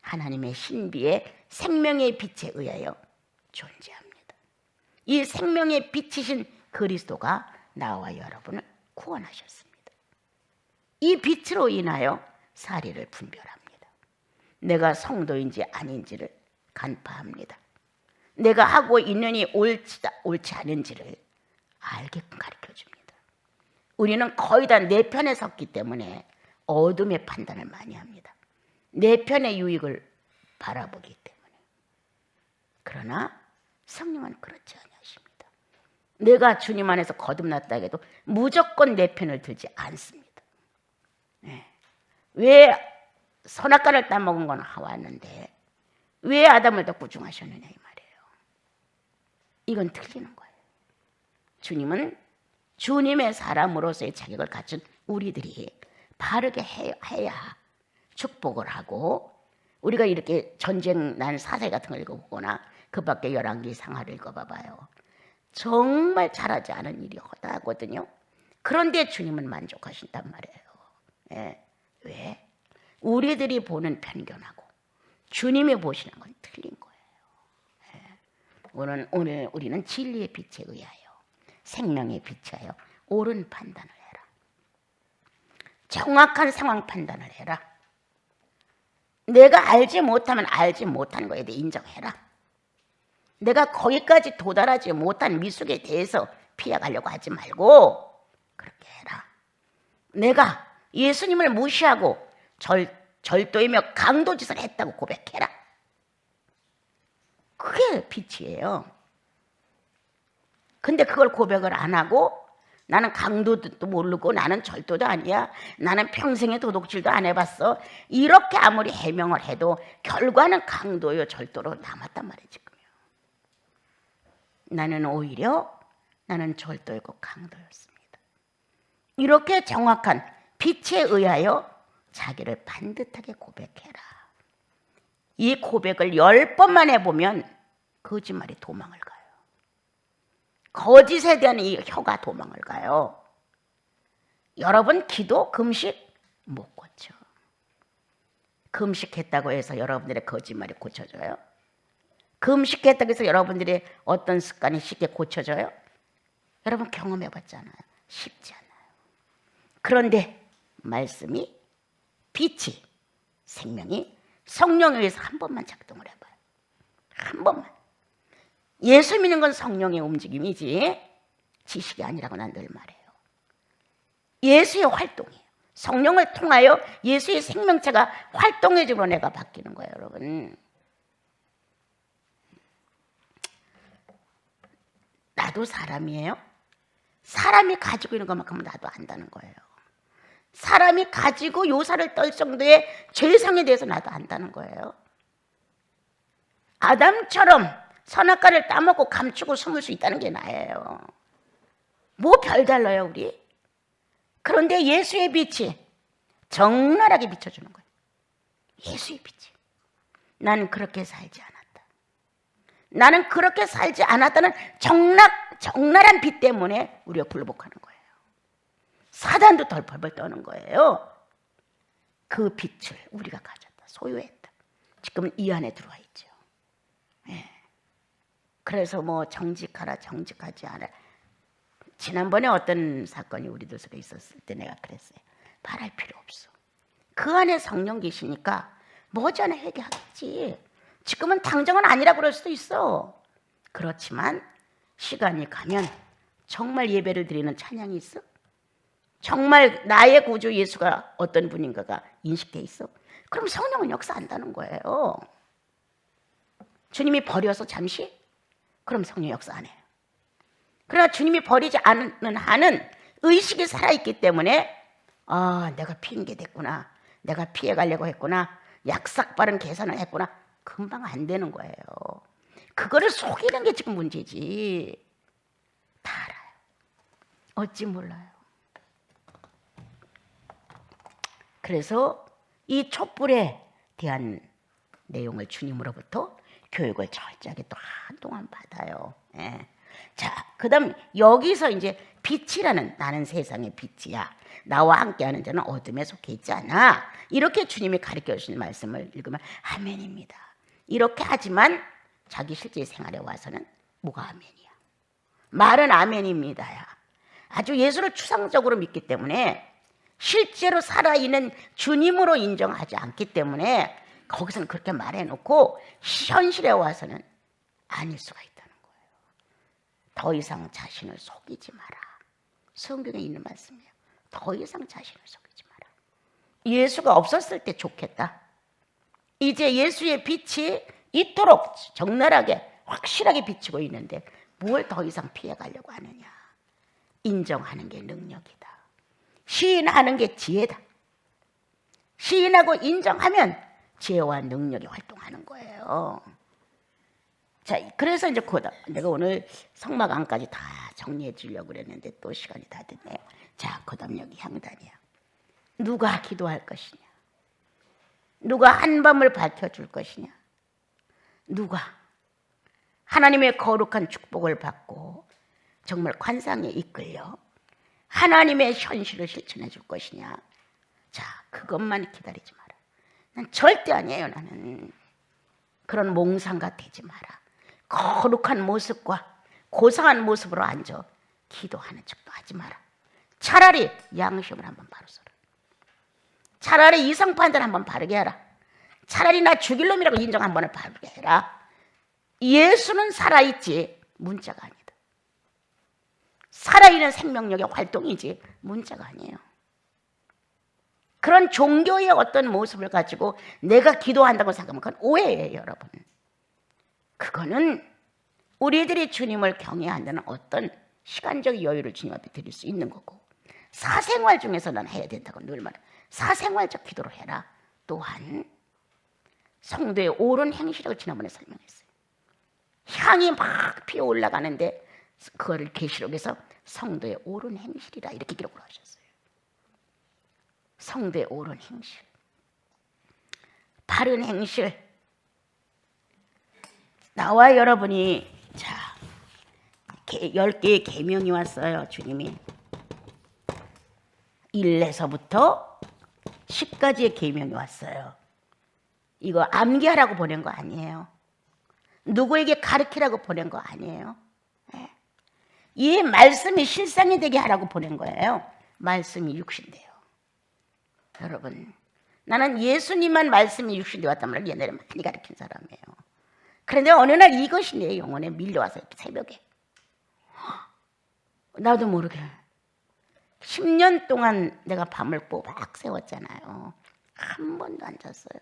하나님의 신비의 생명의 빛에 의하여 존재합니다. 이 생명의 빛이신 그리스도가 나와 여러분을 구원하셨습니다. 이 빛으로 인하여 사리를 분별합니다. 내가 성도인지 아닌지를 간파합니다. 내가 하고 있느니 옳지 않은지를 알게끔 가르쳐줍니다. 우리는 거의 다 내 편에 섰기 때문에 어둠의 판단을 많이 합니다. 내 편의 유익을 바라보기 때문에. 그러나 성령은 그렇지 않으십니다. 내가 주님 안에서 거듭났다 해도 무조건 내 편을 들지 않습니다. 네. 왜 선악과를 따먹은 건 하와였는데 왜 아담을 더 꾸중하셨느냐 이 말이에요. 이건 틀리는 거예요. 주님은 주님의 사람으로서의 자격을 갖춘 우리들이 바르게 해야 축복을 하고, 우리가 이렇게 전쟁 난 사세 같은 걸 읽어보거나 그 밖에 열왕기 상하를 읽어봐봐요. 정말 잘하지 않은 일이 허다하거든요. 그런데 주님은 만족하신단 말이에요. 예. 왜? 우리들이 보는 편견하고 주님이 보시는 건 틀린 거예요. 예. 오늘 우리는 진리의 빛에 의하여 생명의 빛에 의하여 옳은 판단을 해라. 정확한 상황 판단을 해라. 내가 알지 못하면 알지 못한 거에 대해 인정해라. 내가 거기까지 도달하지 못한 미숙에 대해서 피해가려고 하지 말고 그렇게 해라. 내가 예수님을 무시하고 절도이며 강도짓을 했다고 고백해라. 그게 빛이에요. 근데 그걸 고백을 안 하고 나는 강도도 모르고 나는 절도도 아니야. 나는 평생에 도둑질도 안 해봤어. 이렇게 아무리 해명을 해도 결과는 강도요 절도로 남았단 말이에요. 지금요. 나는 오히려 나는 절도였고 강도였습니다. 이렇게 정확한 빛에 의하여 자기를 반듯하게 고백해라. 이 고백을 10번만 해보면 거짓말이 도망을 가요. 거짓에 대한 이 혀가 도망을 가요. 여러분 기도, 금식 못 고쳐. 금식했다고 해서 여러분들의 거짓말이 고쳐져요? 금식했다고 해서 여러분들의 어떤 습관이 쉽게 고쳐져요? 여러분 경험해봤잖아요. 쉽지 않아요. 그런데 말씀이, 빛이, 생명이 성령에 의해서 한 번만 작동을 해봐요. 한 번만. 예수 믿는 건 성령의 움직임이지 지식이 아니라고 난 늘 말해요. 예수의 활동이에요. 성령을 통하여 예수의 생명체가 활동해지고 내가 바뀌는 거예요. 여러분, 나도 사람이에요. 사람이 가지고 있는 것만큼은 나도 안다는 거예요. 사람이 가지고 요사를 떨 정도의 죄성에 대해서 나도 안다는 거예요. 아담처럼 선악과를 따먹고 감추고 숨을 수 있다는 게 나예요. 뭐 별달라요 우리? 그런데 예수의 빛이 적나라하게 비춰주는 거예요. 예수의 빛이. 나는 그렇게 살지 않았다. 나는 그렇게 살지 않았다는 적나라한 빛 때문에 우리가 굴복하는 거예요. 사단도 덜펄펄 떠는 거예요. 그 빛을 우리가 가졌다. 소유했다. 지금은 이 안에 들어와 있죠. 예. 그래서 뭐 정직하라 정직하지 않아. 지난번에 어떤 사건이 우리들 속에 있었을 때 내가 그랬어요. 말할 필요 없어. 그 안에 성령 계시니까 머지않아 회개하겠지. 지금은 당장은 아니라 그럴 수도 있어. 그렇지만 시간이 가면 정말 예배를 드리는 찬양이 있어? 정말 나의 구주 예수가 어떤 분인가가 인식돼 있어? 그럼 성령은 역사한다는 거예요. 주님이 버려서 잠시? 그럼 성령 역사 안 해요. 그러나 주님이 버리지 않는 한은 의식이 살아있기 때문에 내가 핑계 댔구나. 내가 피해가려고 했구나. 약삭빠른 계산을 했구나. 금방 안 되는 거예요. 그거를 속이는 게 지금 문제지. 다 알아요. 어찌 몰라요. 그래서 이 촛불에 대한 내용을 주님으로부터 교육을 철저하게 또 한동안 받아요. 예. 자, 그다음 여기서 이제 빛이라는, 나는 세상의 빛이야, 나와 함께하는 자는 어둠에 속해 있지 않아, 이렇게 주님이 가르쳐 주신 말씀을 읽으면 아멘입니다. 이렇게 하지만 자기 실제 생활에 와서는 뭐가 아멘이야? 말은 아멘입니다야. 아주 예수를 추상적으로 믿기 때문에 실제로 살아있는 주님으로 인정하지 않기 때문에 거기서는 그렇게 말해놓고 현실에 와서는 아닐 수가 있다는 거예요. 더 이상 자신을 속이지 마라. 성경에 있는 말씀이에요. 더 이상 자신을 속이지 마라. 예수가 없었을 때 좋겠다. 이제 예수의 빛이 이토록 적나라하게 확실하게 비치고 있는데 뭘 더 이상 피해가려고 하느냐. 인정하는 게 능력이다. 시인하는 게 지혜다. 시인하고 인정하면 지혜와 능력이 활동하는 거예요. 자, 그래서 이제 내가 오늘 성막안까지 다 정리해 주려고 그랬는데 또 시간이 다 됐네요. 자, 그다음 여기 향단이야. 누가 기도할 것이냐? 누가 한밤을 밝혀줄 것이냐? 누가 하나님의 거룩한 축복을 받고 정말 관상에 이끌려 하나님의 현실을 실천해 줄 것이냐? 자, 그것만 기다리지 마라. 난 절대 아니에요. 나는 그런 몽상가 되지 마라. 거룩한 모습과 고상한 모습으로 앉아 기도하는 척도 하지 마라. 차라리 양심을 한번 바로 서라. 차라리 이성 판단 한번 바르게 해라. 차라리 나 죽일 놈이라고 인정 한 번을 바르게 해라. 예수는 살아있지 문자가 아니다. 살아있는 생명력의 활동이지 문자가 아니에요. 그런 종교의 어떤 모습을 가지고 내가 기도한다고 생각하면 그건 오해예요, 여러분. 그거는 우리들이 주님을 경외한다는 어떤 시간적 여유를 주님 앞에 드릴 수 있는 거고, 사생활 중에서 난 해야 된다고 늘 말해. 사생활적 기도를 해라. 또한 성도의 옳은 행실이라고 지난번에 설명했어요. 향이 막 피어 올라가는데 그거를 계시록에서 성도의 옳은 행실이라 이렇게 기록을 하셨어요. 성도의 옳은 행실, 바른 행실. 나와 여러분이 자 10개의 계명이 왔어요. 주님이 1에서부터 10까지의 계명이 왔어요. 이거 암기하라고 보낸 거 아니에요. 누구에게 가르치라고 보낸 거 아니에요. 네. 이 말씀이 실상이 되게 하라고 보낸 거예요. 말씀이 육신돼요. 여러분, 나는 예수님만 말씀이 육신되어 왔단 말을 옛날에 많이 가르친 사람이에요. 그런데 어느 날 이것이 내 영혼에 밀려와서 새벽에 나도 모르게 10년 동안 내가 밤을 꼬박 새웠잖아요. 한 번도 안 잤어요.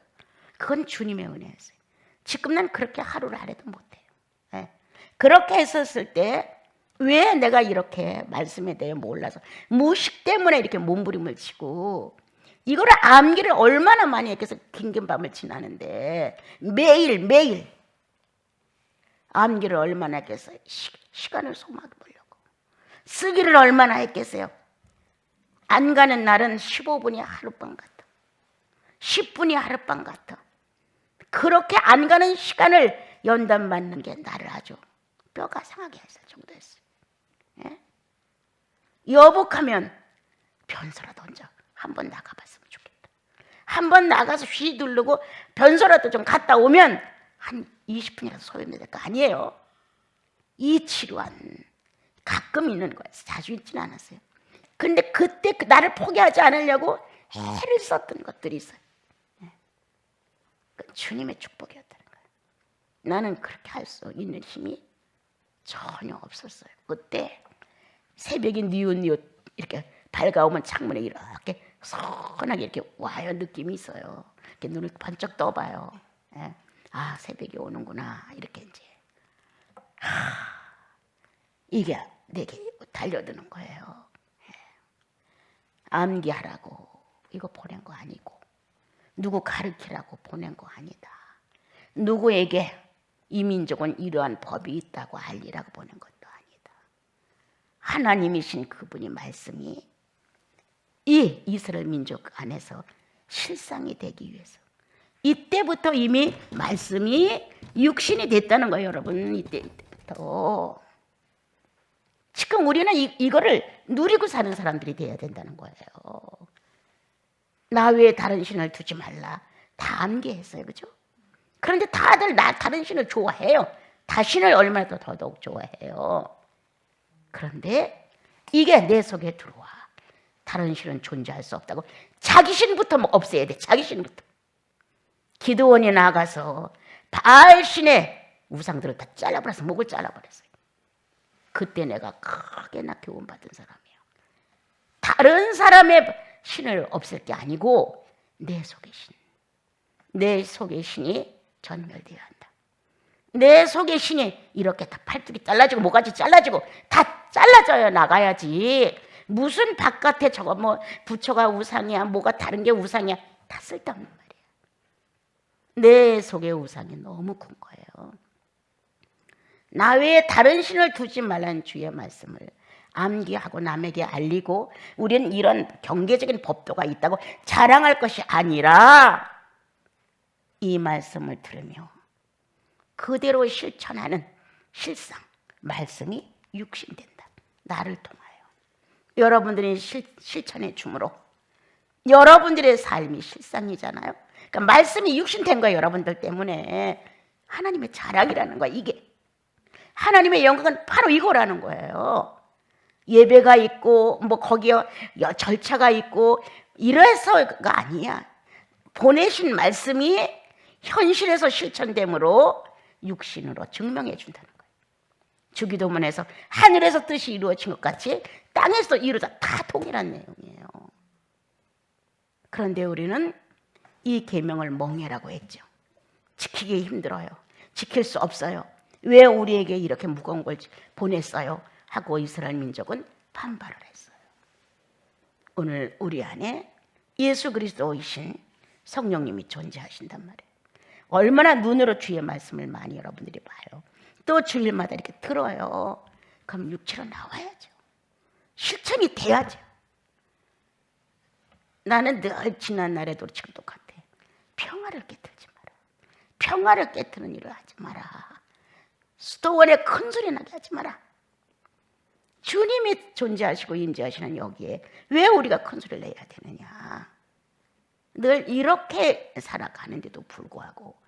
그건 주님의 은혜였어요. 지금 난 그렇게 하루를 하래도 못해요. 네. 그렇게 했었을 때 왜 내가 이렇게 말씀에 대해 몰라서 무식 때문에 이렇게 몸부림을 치고 이거를 암기를 얼마나 많이 했겠어. 긴긴 밤을 지나는데 매일 암기를 얼마나 했겠어요. 시간을 소망해 보려고 쓰기를 얼마나 했겠어요. 안 가는 날은 15분이 하룻밤 같아. 10분이 하룻밤 같아. 그렇게 안 가는 시간을 연단 맞는 게 나를 아주 뼈가 상하게 했을 정도였어요. 예? 여복하면 변소라도 혼자 한번 나가봤으면 좋겠다. 한번 나가서 휘두르고 변소라도 좀 갔다 오면 한 20분이라도 소요될 거 아니에요. 이 치료한 가끔 있는 거예요. 자주 있지는 않았어요. 근데 그때 나를 포기하지 않으려고 해를 썼던 것들이 있어요. 주님의 축복이었다는 거예요. 나는 그렇게 할 수 있는 힘이 전혀 없었어요. 그때 새벽이 뉘웃뉘웃 이렇게 밝아오면 창문에 이렇게 선하게 이렇게 와요. 느낌이 있어요. 이렇게 눈을 번쩍 떠봐요. 예. 아, 새벽이 오는구나. 이렇게 이제 이게 내게 달려드는 거예요. 예. 암기하라고 이거 보낸 거 아니고, 누구 가르치라고 보낸 거 아니다. 누구에게 이 민족은 이러한 법이 있다고 알리라고 보낸 것도 아니다. 하나님이신 그분이 말씀이 이 이스라엘 민족 안에서 실상이 되기 위해서 이때부터 이미 말씀이 육신이 됐다는 거예요. 여러분, 이때부터 지금 우리는 이거를 누리고 사는 사람들이 돼야 된다는 거예요. 나 외에 다른 신을 두지 말라. 다 암기했어요. 그죠? 그런데 다들 다른 신을 좋아해요. 자신을 얼마나 더더욱 좋아해요. 그런데 이게 내 속에 들어와. 다른 신은 존재할 수 없다고. 자기 신부터 없애야 돼. 자기 신부터. 기드온이 나가서 바알 신의 우상들을 다 잘라버렸어. 목을 잘라버렸어요. 그때 내가 크게 나 교훈받은 사람이에요. 다른 사람의 신을 없앨 게 아니고 내 속의 신. 내 속의 신이 전멸되어야 한다. 내 속의 신이 이렇게 다 팔뚝이 잘라지고 모가지 잘라지고 다 잘라져야 나가야지. 무슨 바깥에 저거 뭐 부처가 우상이야, 뭐가 다른 게 우상이야, 다 쓸데없는 말이야. 내 속의 우상이 너무 큰 거예요. 나 외에 다른 신을 두지 말라는 주의 말씀을 암기하고 남에게 알리고, 우리는 이런 경계적인 법도가 있다고 자랑할 것이 아니라 이 말씀을 들으며 그대로 실천하는 실상, 말씀이 육신된다. 나를 통하여 여러분들이 실천해 줌으로 여러분들의 삶이 실상이잖아요. 그러니까 말씀이 육신된 거예요. 여러분들 때문에. 하나님의 자랑이라는 거야. 이게 하나님의 영광은 바로 이거라는 거예요. 예배가 있고 뭐 거기에 절차가 있고 이래서가 아니야. 보내신 말씀이 현실에서 실천됨으로 육신으로 증명해 준다는 거예요. 주기도문에서 하늘에서 뜻이 이루어진 것 같이 땅에서 이루어져. 다 동일한 내용이에요. 그런데 우리는 이 계명을 멍해라고 했죠. 지키기 힘들어요. 지킬 수 없어요. 왜 우리에게 이렇게 무거운 걸 보냈어요? 하고 이스라엘 민족은 반발을 했어요. 오늘 우리 안에 예수 그리스도이신 성령님이 존재하신단 말이에요. 얼마나 눈으로 주의 말씀을 많이 여러분들이 봐요. 또 주일마다 이렇게 들어요. 그럼 육체로 나와야죠. 실천이 돼야죠. 나는 늘 지난 날에도 지금 똑같아. 평화를 깨뜨리지 마라. 평화를 깨뜨리는 일을 하지 마라. 수도원에 큰 소리 나게 하지 마라. 주님이 존재하시고 임재하시는 여기에 왜 우리가 큰 소리를 내야 되느냐. 늘 이렇게 살아가는데도 불구하고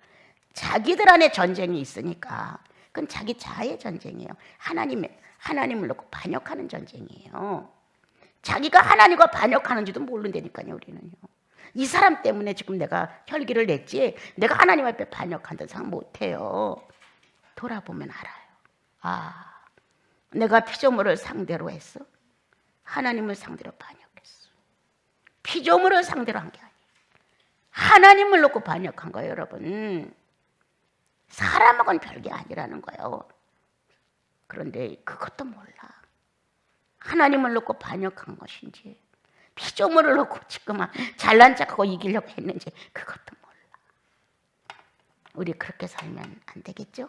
자기들 안에 전쟁이 있으니까 그건 자기 자아의 전쟁이에요. 하나님을 놓고 반역하는 전쟁이에요. 자기가 하나님과 반역하는지도 모른다니까요. 우리는요. 이 사람 때문에 지금 내가 혈기를 냈지 내가 하나님 앞에 반역한다는 생각 못해요. 돌아보면 알아요. 아, 내가 피조물을 상대로 했어. 하나님을 상대로 반역했어. 피조물을 상대로 한 게 아니에요. 하나님을 놓고 반역한 거예요, 여러분. 사람하고는 별게 아니라는 거예요. 그런데 그것도 몰라. 하나님을 놓고 반역한 것인지 피조물을 놓고 지금 잘난 척하고 이기려고 했는지 그것도 몰라. 우리 그렇게 살면 안 되겠죠?